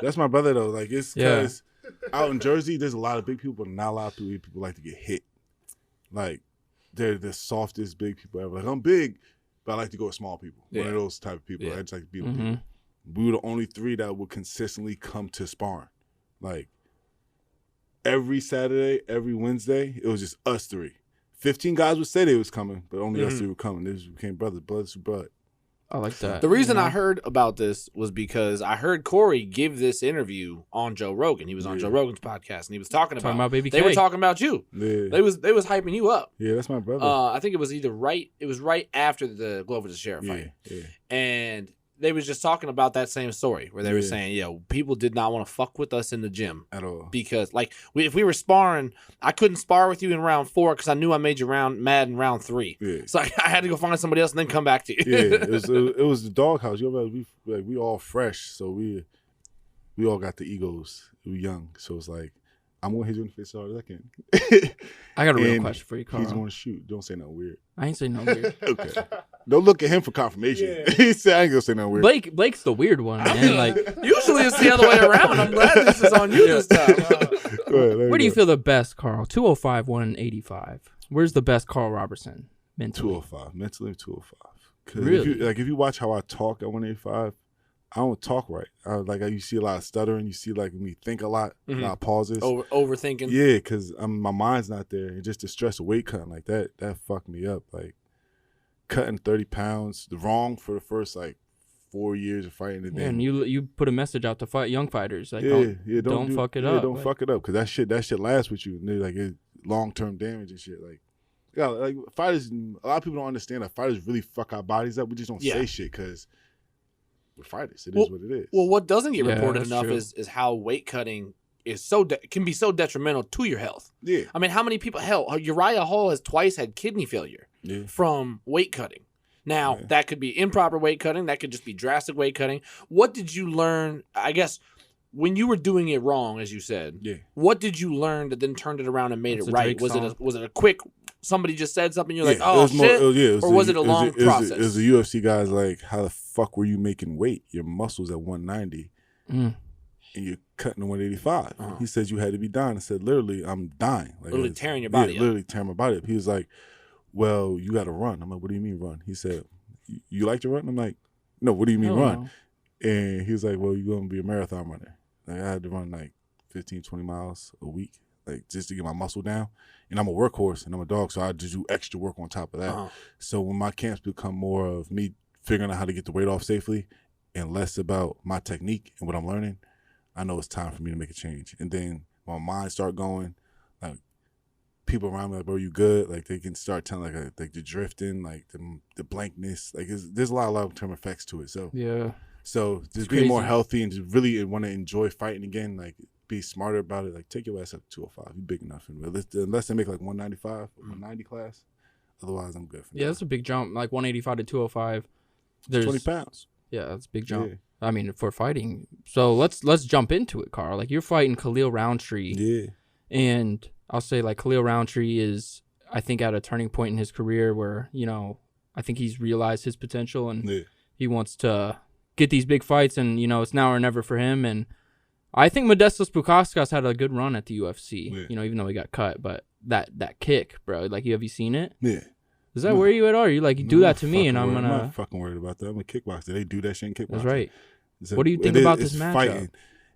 that's my brother though. Like, it's because out in Jersey, there's a lot of big people, but not a lot of people like to get hit. Like, they're the softest big people ever. Like, I'm big, but I like to go with small people. One of those type of people. I just like to beat with people. We were the only 3 that would consistently come to sparring. Like, every Saturday, every Wednesday, it was just us 3. 15 guys would say they was coming, but only us 3 were coming. They just became brothers, blood to blood. I like that. The reason I heard about this was because I heard Corey give this interview on Joe Rogan. He was on Joe Rogan's podcast, and he was talking about Baby They K. were talking about you. Yeah. They was hyping you up. Yeah, that's my brother. I think it was right after the Glover to Sheriff fight. Yeah. And they was just talking about that same story where they were saying, people did not want to fuck with us in the gym At all. because, like, if we were sparring, I couldn't spar with you in round 4 because I knew I made you mad in round 3. Yeah. So I had to go find somebody else and then come back to you. Yeah, it was the doghouse. We all fresh, so we all got the egos. We young, so it's like I'm gonna hit you in the face as hard as I can. I got a real question for you, Karl. He's gonna shoot. Don't say nothing weird. I ain't saying no weird. Okay. Don't look at him for confirmation. He said I ain't gonna say nothing weird. Blake's the weird one, man. Like, usually it's the other way around. I'm glad this is on you this time. Go ahead, where do you feel the best, Karl? 205, 185. Where's the best Karl Roberson mentally? 205. Mentally 205. Cause Really? if you watch how I talk at 185, I don't talk right. You see a lot of stuttering. You see like me think a lot, a lot of pauses. Overthinking. Yeah, because my mind's not there. And just the stress of weight cutting like that fucked me up. Like cutting 30 pounds, the wrong for the first like 4 years of fighting. And and you put a message out to fight young fighters. Like, don't fuck it up. Yeah, don't fuck it up because that shit lasts with you. And like it's long-term damage and shit. Like, like fighters, a lot of people don't understand that fighters really fuck our bodies up. We just don't say shit because we're fighters. It is what it is. Well, what doesn't get reported enough true. is how weight cutting is can be so detrimental to your health. Yeah. I mean, how many people? Hell, Uriah Hall has twice had kidney failure from weight cutting. Now, that could be improper weight cutting. That could just be drastic weight cutting. What did you learn? I guess when you were doing it wrong, as you said, what did you learn that then turned it around and made it right? Was it a quick? Somebody just said something, you're like, oh shit, or was it a long process? It was the UFC guys like, how the fuck were you making weight? Your muscles at 190, and you're cutting to 185. He said you had to be dying. I said, literally, I'm dying. Like, literally tearing your body up. Literally tearing my body up. He was like, well, you got to run. I'm like, what do you mean run? He said, you like to run? I'm like, no, what do you mean run? And he was like, well, you're going to be a marathon runner. Like, I had to run like 15, 20 miles a week, like just to get my muscle down. And I'm a workhorse and I'm a dog, so I just do extra work on top of that. So when my camps become more of me figuring out how to get the weight off safely and less about my technique and what I'm learning, I know it's time for me to make a change. And then my mind start going, like people around me like, bro, you good? Like they can start telling like the drifting, like the blankness. Like there's a lot of long-term effects to it. So so just being more healthy and just really want to enjoy fighting again, like be smarter about it. Like take your ass up to 205. You're big enough. Unless they make like 195 or 190 class. Otherwise, I'm good for now. Yeah, that's a big jump. Like 185 to 205. There's 20 pounds. Yeah, that's a big jump. Yeah. I mean, for fighting. So let's jump into it, Karl. Like you're fighting Khalil Rountree. Yeah. And I'll say like Khalil Rountree is, I think, at a turning point in his career where, you know, I think he's realized his potential and he wants to get these big fights, and, you know, it's now or never for him. And I think Modestas Bukauskas had a good run at the UFC, you know, even though he got cut. But that kick, bro, like, have you seen it? Yeah. Does that worry you at all? Or you like, you do that to me and I'm going to... I'm not fucking worried about that. I'm a kickboxer. They do that shit in kickboxing. That's right. What do you think about this matchup? Fighting.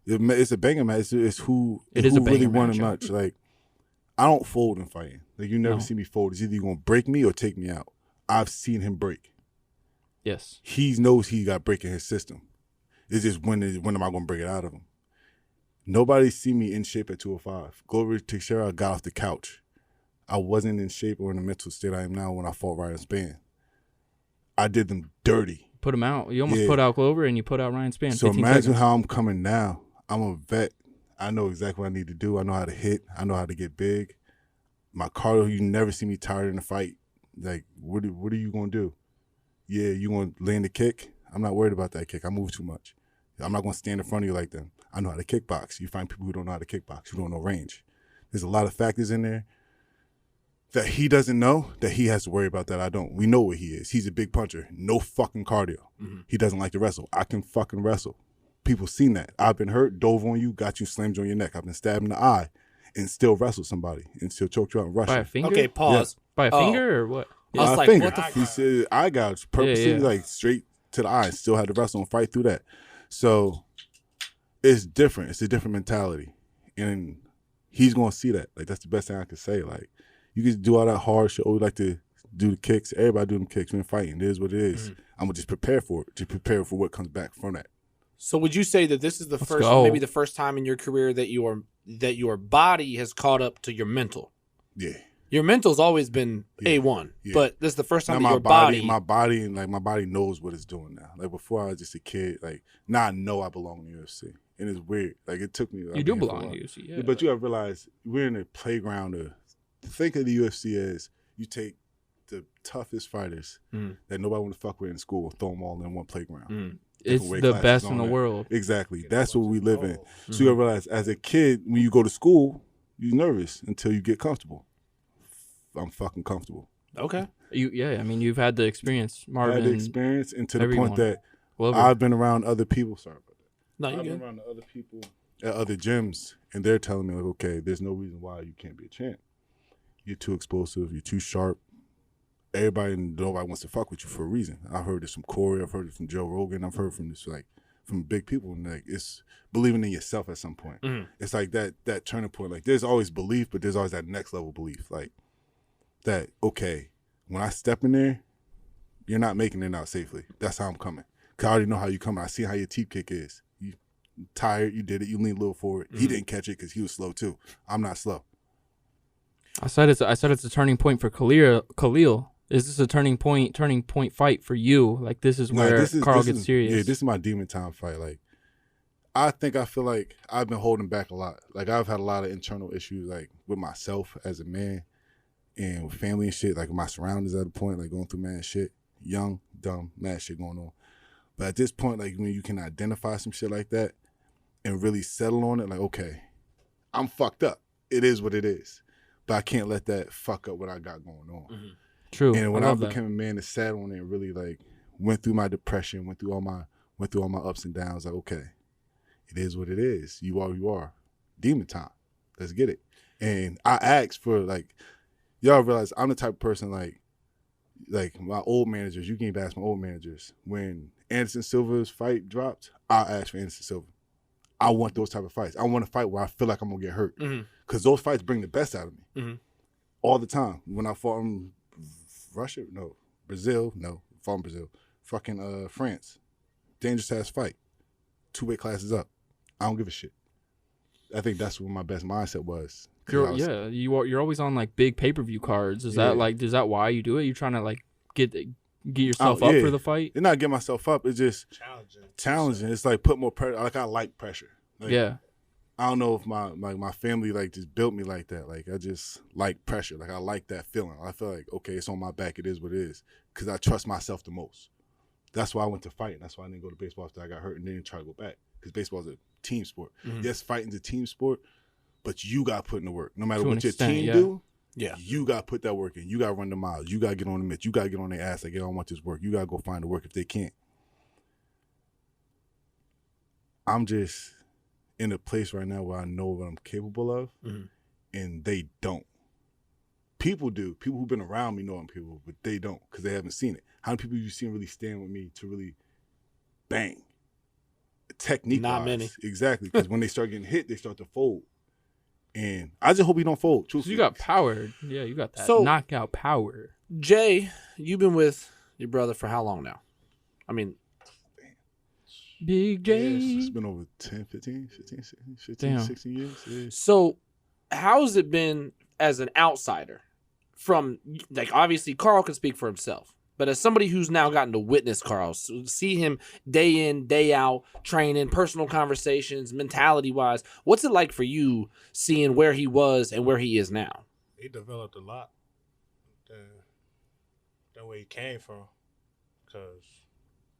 It's a banger match. It's who it is a really won a match. Like, I don't fold in fighting. Like, you never see me fold. It's either you're going to break me or take me out. I've seen him break. Yes. He knows he got break in his system. It's just when am I going to break it out of him? Nobody see me in shape at 205. Glory to Teixeira, I got off the couch. I wasn't in shape or in the mental state I am now when I fought Ryan Spann. I did them dirty. Put him out. You almost put out Glover and you put out Ryan Spann. So imagine how I'm coming now. I'm a vet. I know exactly what I need to do. I know how to hit. I know how to get big. My cardio, you never see me tired in a fight. Like, what are you going to do? Yeah, you going to land the kick? I'm not worried about that kick. I move too much. I'm not going to stand in front of you like them. I know how to kickbox. You find people who don't know how to kickbox, who don't know range. There's a lot of factors in there that he doesn't know, that he has to worry about that I don't. We know what he is. He's a big puncher. No fucking cardio. He doesn't like to wrestle. I can fucking wrestle. People seen that. I've been hurt, dove on you, got you slammed on your neck. I've been stabbed in the eye and still wrestled somebody and still choked you out and rushed you. By a finger? Okay, pause. Yeah. By a finger or what? I was like, finger. What the fuck? He said eye gouge purposely, like straight to the eye, and still had to wrestle and fight through that. So it's different. It's a different mentality. And he's going to see that. Like, that's the best thing I can say. Like, you can do all that hard shit. Oh, we like to do the kicks. Everybody do them kicks. We're fighting. It is what it is. I'm going to just prepare for it. Just prepare for what comes back from that. So would you say that this is maybe the first time in your career that your body has caught up to your mental? Yeah. Your mental's always been A1, but this is the first time that your body... My body knows what it's doing now. Like, before I was just a kid, like, now I know I belong in the UFC. And it's weird. Like, it took me... You do belong in the UFC, yeah. But you have to realize, we're in a playground of... Think of the UFC as you take the toughest fighters that nobody want to fuck with in school, throw them all in one playground. It's the best in the world. Exactly. That's what we live in. So you gotta realize, as a kid, when you go to school, you're nervous until you get comfortable. I'm fucking comfortable. Okay. I mean, you've had the experience, Marvin. I had the experience, and to the point that I've been around other people. Sorry about that. No, you're I've good. been around other people at other gyms, and they're telling me, like, okay, there's no reason why you can't be a champ. You're too explosive. You're too sharp. Nobody wants to fuck with you for a reason. I've heard this from Corey. I've heard it from Joe Rogan. I've heard from this, like, from big people. And, like, it's believing in yourself at some point. It's like that turning point. Like, there's always belief, but there's always that next level belief. Like, that, okay, when I step in there, you're not making it out safely. That's how I'm coming. Because I already know how you come. I see how your teep kick is. You tired, you did it, you lean a little forward. He didn't catch it because he was slow too. I'm not slow. I said it's a turning point for Khalil. Is this a turning point fight for you? Like, this is where Karl gets serious. Yeah, this is my demon time fight. Like, I feel like I've been holding back a lot. Like, I've had a lot of internal issues, like, with myself as a man. And with family and shit, like my surroundings at a point, like going through mad shit, young, dumb, mad shit going on. But at this point, like when you can identify some shit like that, and really settle on it, like, okay, I'm fucked up. It is what it is. But I can't let that fuck up what I got going on. Mm-hmm. True. And when I became a man that sat on it and really like went through my depression, went through all my ups and downs, like, okay, it is what it is. You are who you are. Demon time. Let's get it. And I asked for, like, y'all realize I'm the type of person like my old managers, you can even ask my old managers, when Anderson Silva's fight dropped, I'll ask for Anderson Silva. I want those type of fights. I want a fight where I feel like I'm going to get hurt. Because those fights bring the best out of me. All the time. When I fought in Russia, no. Brazil, no. Fought in Brazil. Fucking France. Dangerous ass fight. 2 weight classes up. I don't give a shit. I think that's what my best mindset was. You're always on like big pay-per-view cards. Is that why you do it? You're trying to like get yourself up for the fight? It's not get myself up. It's just challenging. It's like put more pressure. Like I like pressure. Like, yeah. I don't know if my family like just built me like that. Like I just like pressure. Like I like that feeling. I feel like, okay, it's on my back. It is what it is. Because I trust myself the most. That's why I went to fight. That's why I didn't go to baseball after I got hurt and then try to go back. Because baseball is a team sport. Yes, fighting's a team sport, but you got to put in the work. No matter what your team do, you got to put that work in. You got to run the miles. You got to get on the mitts. You got to get on their ass like, I don't want this work. You got to go find the work if they can't. I'm just in a place right now where I know what I'm capable of, and they don't. People do. People who've been around me know I'm capable, but they don't because they haven't seen it. How many people you seen really stand with me to really bang? Technique-wise. Not many. Exactly, because when they start getting hit, they start to fold. And I just hope you don't fold. So you got power. Yeah, you got that knockout power. Jay, you've been with your brother for how long now? I mean, Big J. It's been over 10, 15, 16 years. Yeah. So how has it been as an outsider? From, like, obviously Karl can speak for himself, but as somebody who's now gotten to witness Karl, see him day in, day out, training, personal conversations, mentality-wise, what's it like for you seeing where he was and where he is now? He developed a lot than where he came from, because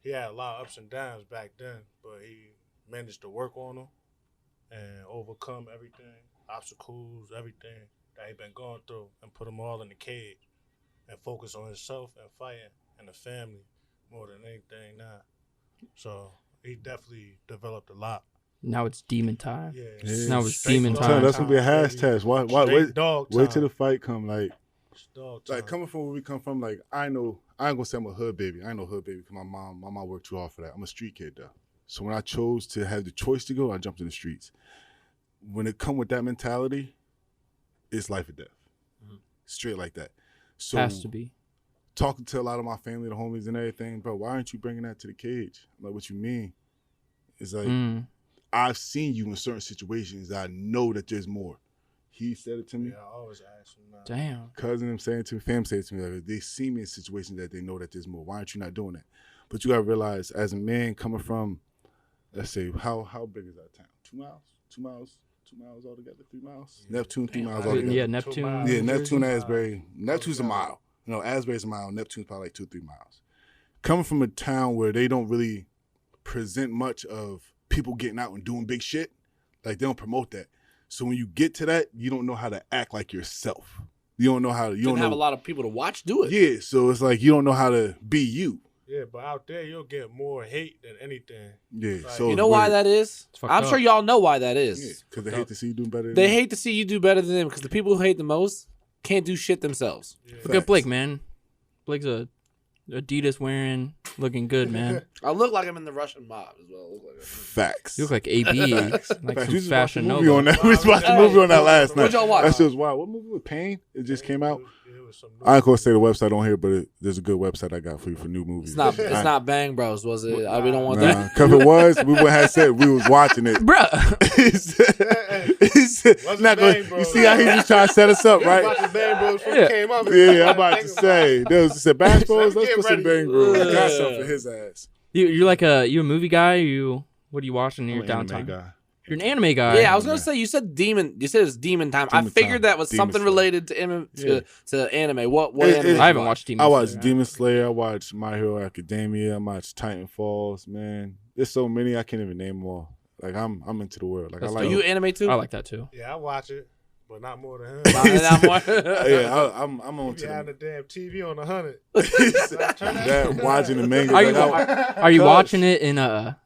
he had a lot of ups and downs back then, but he managed to work on them and overcome everything, obstacles, everything that he been going through, and put them all in the cage and focus on himself and fighting and the family more than anything now. So he definitely developed a lot. Now it's demon time. Yeah. Now it's demon time. That's gonna be a hashtag. Wait till the fight come. Like coming from where we come from. Like I ain't gonna say I'm a hood baby. I ain't no hood baby because my mom worked too hard for that. I'm a street kid though. So when I chose to have the choice to go, I jumped in the streets. When it come with that mentality, it's life or death. Straight like that. So has to be. Talking to a lot of my family, the homies and everything, bro, why aren't you bringing that to the cage? Like, what you mean? It's like, I've seen you in certain situations that I know that there's more. He said it to me. Yeah, I always ask him that. Damn. Cousin him saying it to me, fam say it to me, like, they see me in situations that they know that there's more. Why aren't you not doing that? But you got to realize, as a man coming from, let's say, how big is that town? 2 miles? 2 miles? 2 miles altogether? 3 miles? Yeah. Neptune, 3 miles altogether. Yeah, Neptune. Yeah, Neptune, Asbury. Neptune's a mile. You know, Asbury's a mile. Neptune's probably like 2-3 miles. Coming from a town where they don't really present much of people getting out and doing big shit, like they don't promote that. So when you get to that, you don't know how to act like yourself. You don't know how to. You don't have a lot of people to watch do it. Yeah, so it's like you don't know how to be you. Yeah, but out there you'll get more hate than anything. Yeah, like, so you know why that is? I'm sure y'all know why that is. Yeah, because they hate to see you doing better. They hate to see you do better than them because the people who hate the most can't do shit themselves. Yeah. Look at Blake, man. Blake's a Adidas wearing, looking good, man. I look like I'm in the Russian mob as well. Facts. You look like AB, like some Fashion Nova. We was watching a movie on that last night. What y'all watch? That shit was wild. What movie with Pain? It just came out. I ain't gonna say the website on here, but there's a good website I got for you for new movies. It's not Bang Bros, was it? We don't want that. Because if it was, we would have said we was watching it. Bruh. You see how he was trying to set us up, right? Bang Bros came up. Yeah, I'm about to say. There was said Bang Bros. Let's put some Bang Bros. Got something for his ass. You're like a movie guy. What are you watching in your downtime? You're an anime guy. Yeah, I was gonna say you said demon. You said it was demon time. I figured that was something related to anime. What anime? I haven't watched Demon Slayer. I watched Demon Slayer. I watched My Hero Academia. I watched Titan Falls. Man, there's so many I can't even name them all. Like I'm into the world. Like That's I Are like. you anime too? I like that too. Yeah, I watch it, but not more than him. Not more. Yeah, I'm on to Behind the the damn TV on 100. that watching the manga. Are you like, are you watching it in Are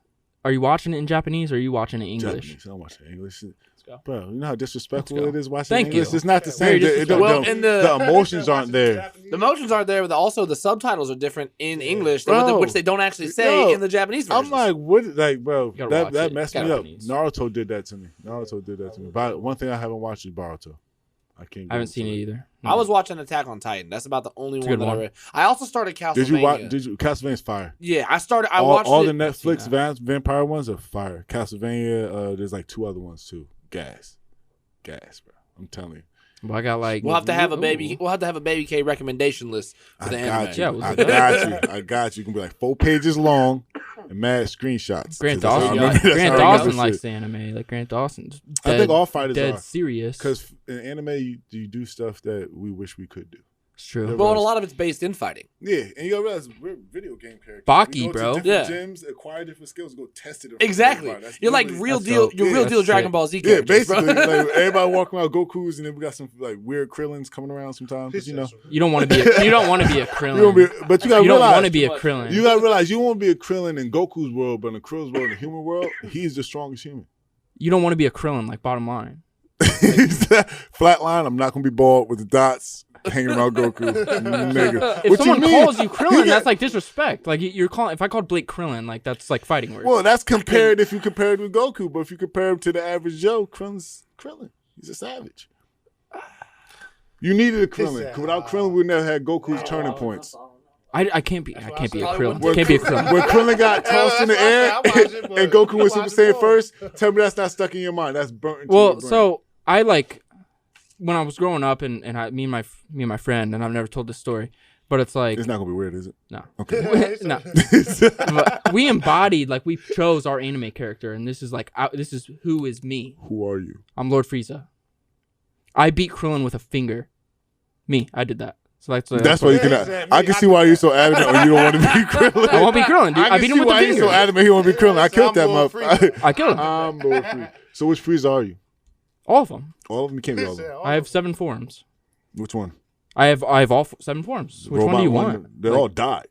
you watching it in Japanese or are you watching it in English? Japanese. I'm watching English. go. Bro, you know how disrespectful Let's it go. is watching Thank English? you. It's not the Very same. disrespectful. Well, and The emotions aren't there. The emotions aren't there, but also the subtitles are different in English, Bro. which they don't actually say Yo, in the Japanese version. I'm like, what? Like, bro, You gotta watch that it. messed It's me up. Japanese. Naruto did that to me. But one thing I haven't watched is Boruto. I can't. I haven't seen it either. I was watching Attack on Titan. That's about the only It's a one good that I one. read. I also started Castlevania. Did you watch? Castlevania's fire. Yeah, I all, watched all it. the Netflix I've seen vampire ones are fire. Castlevania. There's like 2 other ones too. Gas, bro. I'm telling you. Well, I got like. We'll have to have a baby. Ooh. We'll have to have a Baby K recommendation list for the anime. got you. Yeah, I got you. I got you. You can be like 4 pages long and mad screenshots. Grant 'Cause that's how I Dawson. remember- that's Grant how I remember Dawson shit. likes the anime. Like Grant Dawson's. I think dead- all fighters dead are. serious. Because in anime, you do stuff that we wish we could do. It's true. Well, and a lot of it's based in fighting. Yeah, and you gotta realize we're video game characters. Baki, we go bro. To different Yeah. gyms, acquire different skills, go test it. Exactly. You're like real deal. You're real deal Dragon Ball Z Yeah, characters, basically, bro. like everybody walking around Goku's, and then we got some like weird Krillins coming around sometimes. But, you know, You don't want to be. You don't want to be a Krillin. you don't be, but you gotta You don't realize want to be a Krillin. You gotta realize you won't be a Krillin in Goku's world, but in Krill's world, in the human world, he's the strongest human. You don't want to be a Krillin. Like bottom line. Flatline, I'm not gonna be bald with the dots hanging around Goku. Nigga. If What someone you mean? calls you Krillin, that's like disrespect. Like you're calling. If I called Blake Krillin, like that's like fighting words. Well, that's compared if you compare it with Goku, but if you compare him to the average Joe, Krillin's Krillin. He's a savage. You needed a Krillin. 'Cause without Krillin, we never had Goku's turning points. I can't be. I can't be a That's Krillin. why I Can't be a Krillin. When Krillin got tossed in the air I watch it, but and Goku I went Super watch it Saiyan more. first, tell me that's not stuck in your mind. That's burnt into your Well, brain. so I like when I was growing up, and me and my friend, and I've never told this story, but it's like It's not gonna be weird, is it? no, Okay. no. But we embodied, like we chose our anime character, and this is like this is who is me. Who are you? I'm Lord Frieza. I beat Krillin with a finger. Me, I did that. So That's why you can. I can see why you're so adamant or you don't want to be Krillin. I won't be Krillin, dude. I can beat him see with the why he's finger. so adamant he won't be Krillin. I killed that I'm Lord motherfucker. I killed him. I'm Lord Frieza. So which Frieza are you? All of them. All of them? You can't be all of them. I have 7 forms. Which one? I have all 7 forms. Which one do you want? They all died.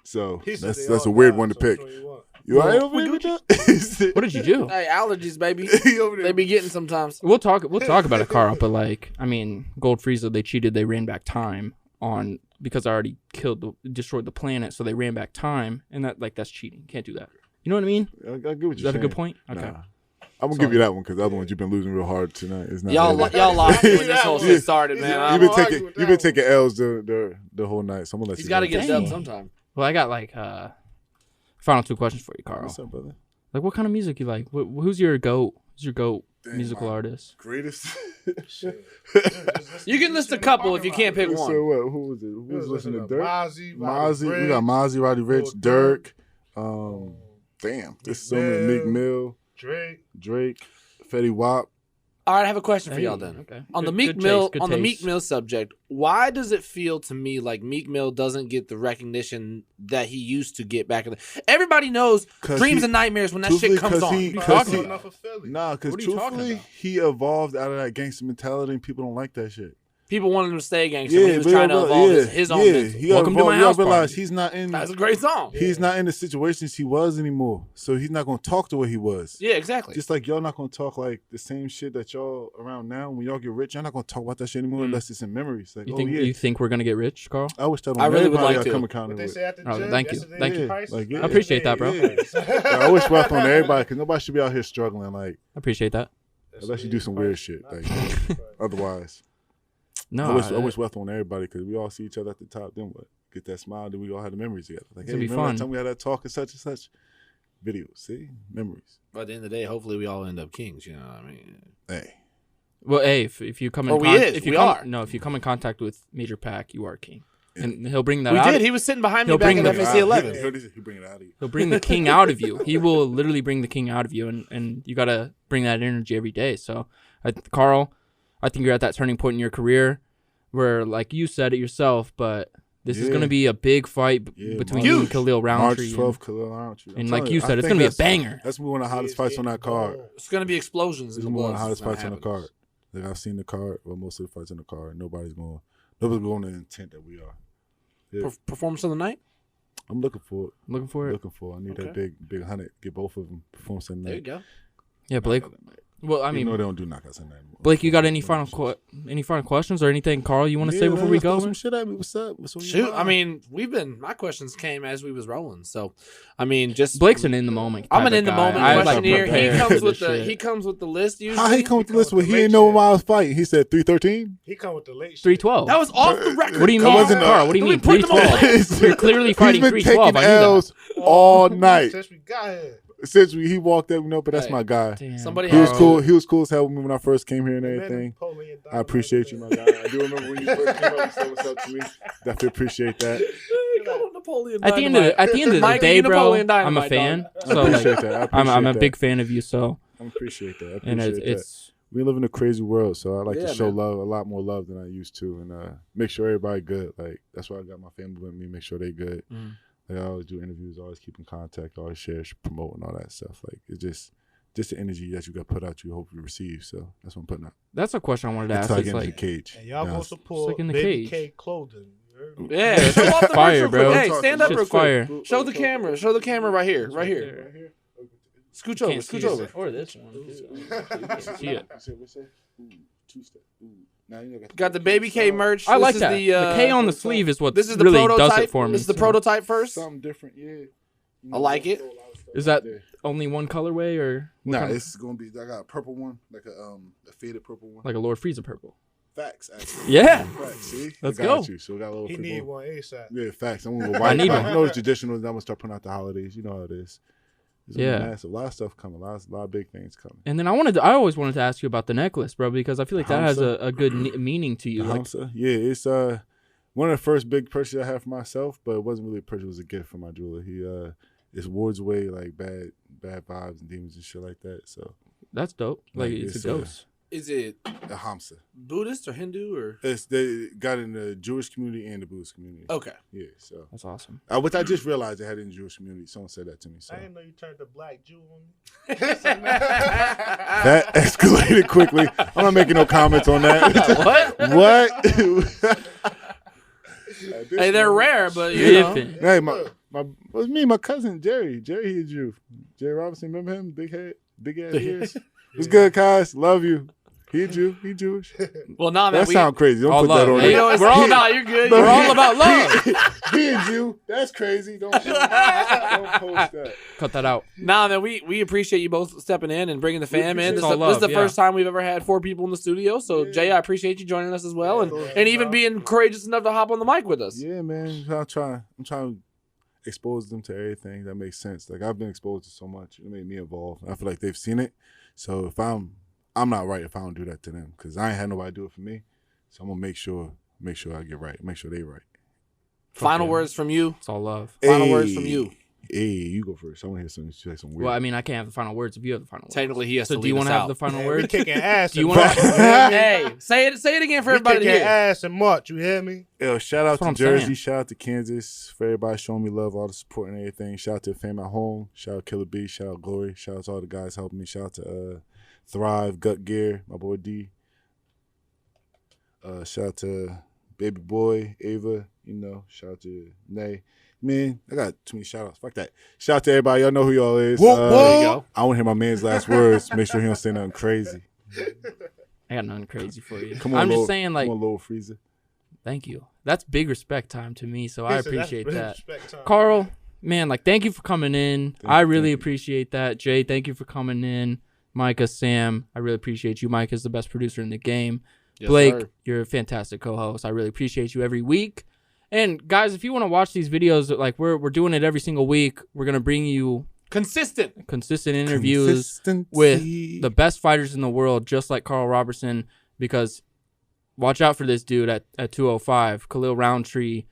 So He said that's they a all weird died, one to so pick. which one you want? You all right over there with that? What did you do? Hey, allergies, baby. He over They there. be getting sometimes. We'll talk about it, Karl. But like, I mean, Gold Frieza, they cheated. They ran back time on because I already destroyed the planet, so they ran back time, and that's cheating. Can't do that. You know what I mean? I get what you're Is that a saying. good point? Okay. Nah. I'm gonna give you that one because the other ones you've been losing real hard tonight. It's not Y'all really- lost me when this whole shit started, man. You've been I'm arguing taking with you've that been taking L's the whole night. So I'm gonna let He's you got to go. get Dang. dubbed sometime. Well, I got like final 2 questions for you, Karl. What's up, brother? Like, what kind of music you like? Who's your goat? Who's your goat Dang, musical my artist? Greatest. You can list a couple if you can't pick So one. what? Who was it? Who was listening to Dirk? Mozzie, We got Mozzie, Roddy Rich, Lil Dirk. Damn, there's so many. Meek Mill, Drake. Fetty Wap. All right, I have a question for Hey, y'all then. Okay. On the Good- Meek good Mill taste, good on the Meek taste. Mill subject, why does it feel to me like Meek Mill doesn't get the recognition that he used to get back in the Everybody knows 'Cause Dreams he- and Nightmares when that truthfully, shit comes 'cause on. he- You 'cause talking he- about? Enough of Philly. Nah, because What are you talking truthfully, about? he evolved out of that gangster mentality, and people don't like that shit. People wanted him to stay gangster. When he was but trying to you gotta evolve realize- his own yeah, mental. he gotta Welcome to evolve. my You gotta house realize party. he's not in. That's a great song. He's not in the situations he was anymore, so he's not gonna talk the way he was. Yeah, exactly. Just like y'all not gonna talk like the same shit that y'all around now. When y'all get rich, y'all not gonna talk about that shit anymore unless it's in memories. Like, You oh think yeah, you think we're gonna get rich, Karl? I wish that on I really would everybody like I to. come What encounter they with. say at the Oh, gym. thank you. yesterday, Thank you. price? Like, yeah. I appreciate that, bro. Yeah, I wish wealth on everybody because nobody should be out here struggling. Like, I appreciate that. unless you do some weird shit. Like, otherwise, No, I wish wealth on everybody because we all see each other at the top. Then what? Get that smile. Then we all had the memories together. Like, It's hey, gonna be remember fun. that time we had that talk and such videos. See, memories. But at the end of the day, hopefully we all end up kings. You know what I mean? Hey, Well, hey, if you come in, Or we is. if you We come, are. No, if you come in contact with Major Pac, you are king, and he'll bring that We out. did. He was sitting behind me He'll back bring in the- FAC 11. He bring it out of you. He'll bring the king out of you. He will literally bring the king out of you, and you gotta bring that energy every day. So, Karl, I think you're at that turning point in your career where, like you said it yourself, but This is going to be a big fight between you and Khalil Rountree. March 12th, Khalil Rountree. And like you said, it's going to be a banger. That's one of the hottest fights on that card. It's going to be explosions. It's one of the hottest fights on the card. Like, I've seen the card, well, most of the fights on the card. Nobody's going the intent that we are. Yeah. Performance of the night? I'm looking for it. Looking for it? I need that big 100. Get both of them. Performance of the night. There you go. Yeah, Blake. Well, I mean, they don't do knockouts in that anymore. Blake, you got any final questions or anything, Carl, you want to say before we go? Some shit at me. What's up? Shoot, I mean, my questions came as we was rolling. So, I mean, just Blake's an in the moment. I'm an in the moment questionnaire. He comes with the list usually. How he come with the list when he didn't know when I was fighting? He said 313. He come with the late 312. That was off the record. What do you mean, Carl? What do you mean 312? You're clearly fighting 312. I knew L's all night. Since we got here. Since he walked up, but that's my guy. Damn. He was cool. He was cool as hell with me when I first came here and everything. I appreciate you, my guy. I do remember when you first came up and said what's up to me. Definitely appreciate that. At the end of the day, bro, I'm a fan. So like, I'm a big fan of you. So I appreciate that. And it's we live in a crazy world, so I like to show love, a lot more love than I used to, and make sure everybody good. Like that's why I got my family with me. Make sure they good. Like, I always do interviews, always keep in contact, always share, promote, and all that stuff. Like it's just the energy that you got put out, you hope you receive. So that's what I'm putting out. That's a question I wanted to ask. It's like cage. And y'all go support like in the Baby cage. K clothing. Yeah, show off the fire, merch bro. Hey, stand up real quick. Fire. Show the camera. Show the camera right here. Right here. Scooch over. Scooch over. Or this one. See it. Now you got the Baby K merch. I like that. The K on the sleeve is what this is the really prototype. does it for me. This is the prototype first. Something different, yeah. I like it. Is that only one colorway or? Nah, it's gonna be. I got a purple one, like a faded purple one, like a Lord Frieza purple. Facts, actually. Yeah. Facts, see? Let's go. So we got a little. He need one ASAP. Yeah, facts. I'm gonna go white. I need one. You know the traditional. I'm gonna start putting out the holidays. You know how it is. Yeah, massive. A lot of stuff coming. A lot of big things coming. And then I always wanted to ask you about the necklace, bro, because I feel like that has a good meaning to you. Like, yeah, it's one of the first big purchases I had for myself, but it wasn't really a purchase. It was a gift from my jeweler. He it wards away like bad vibes and demons and shit like that. So that's dope. Like it's a ghost. Is it a Hamsa? Buddhist or Hindu or? They got in the Jewish community and the Buddhist community. Okay. Yeah, so that's awesome. Which I just realized they had it in the Jewish community. Someone said that to me. So. I didn't know you turned the black Jew on me. That escalated quickly. I'm not making no comments on that. What? Hey, they're rare, but you know. Hey, it was me, my cousin Jerry. Jerry, he a Jew. Jerry Roberson, remember him? Big head, big ass ears. What's good, guys? Love you. He a Jew. He Jewish. Well, nah, man. That sound crazy. Don't all put love. that on Hey, there. we're all about. You're good. We're all about love. He a Jew. That's crazy. Don't post that. Cut that out. Nah, man. We appreciate you both stepping in and bringing the fam in. This is the first time we've ever had 4 people in the studio. So, Jay, I appreciate you joining us as well, and even being courageous enough to hop on the mic with us. Yeah, man. I'm trying to expose them to everything that makes sense. Like I've been exposed to so much. It made me evolve. I feel like they've seen it. So if I'm not right if I don't do that to them, because I ain't had nobody do it for me. So I'm gonna make sure I get right. Make sure they right. Final words from you. It's all love. Final words from you. Hey, you go first. I want to hear something. Say some weird. Well, I mean, I can't have the final words if you have the final words. Technically, he has so to. Do you want to have the final We words? kicking ass. Do you want to? Hey, say it again for everybody to kicking hear. ass and much. You hear me? Yo, shout out That's to what I'm Jersey. saying. Shout out to Kansas for everybody showing me love, all the support and everything. Shout out to the fam at home. Shout out Killer B. Shout out Glory. Shout out to all the guys helping me. Shout out to Thrive, Gut Gear, my boy D. Shout out to Baby Boy, Ava. You know, shout out to Nay. Man, I got too many shout outs. Fuck that. Shout out to everybody. Y'all know who y'all is. There you go. I want to hear my man's last words. Make sure he don't say nothing crazy. I got nothing crazy for you. Come on, I'm Lil, just saying, like, come on, Lil Freezer. thank you. That's big respect time to me, so I Listen, appreciate that's that. respect time. Carl, man, like, thank you for coming in. I really appreciate that. Jay, thank you for coming in. Micah, Sam, I really appreciate you. Micah's the best producer in the game. Yes, Blake, sir. you're a fantastic co-host. I really appreciate you every week. And guys, if you want to watch these videos, like we're doing it every single week. We're gonna bring you consistent interviews with the best fighters in the world, just like Karl Roberson. Because watch out for this dude at 205. Khalil Rountree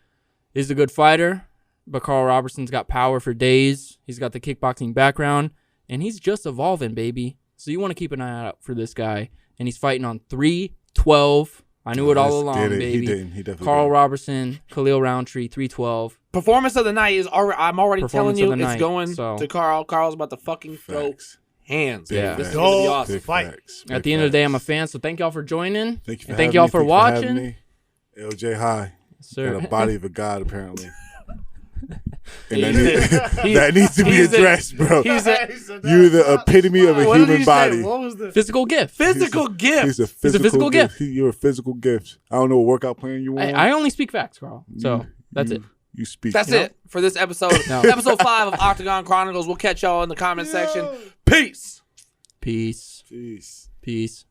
is a good fighter, but Karl Roberson's got power for days. He's got the kickboxing background, and he's just evolving, baby. So you want to keep an eye out for this guy. And he's fighting on 3/12. I knew it all Let's along, get it. baby. He didn't. He definitely Karl didn't. Roberson, Khalil Rountree, 312. Performance of the night is already. I'm already Performance telling of you, the it's night, going so. to Karl. Karl's about to fucking throw Facts. hands. Big Yeah. This is facts. gonna be Dog. awesome. Big Fight. facts. At Big the end of the day, I'm a facts. fan, so thank y'all for joining. Thank you for And thank having y'all me. for Thank you watching. having me. LJ High. Sir. Got a body of a god, apparently. And He's that needs to be he's a- addressed, bro. He's a You're the epitome of a What did human he say? body. What was the Physical gift. physical gift. He's a He's a physical gift. You're a physical gift. I don't know what workout plan you want. I only speak facts, Karl. So that's it. You speak. That's it for this episode. No. Episode 5 of Octagon Chronicles. We'll catch y'all in the comment section. Peace. Peace. Peace. Peace.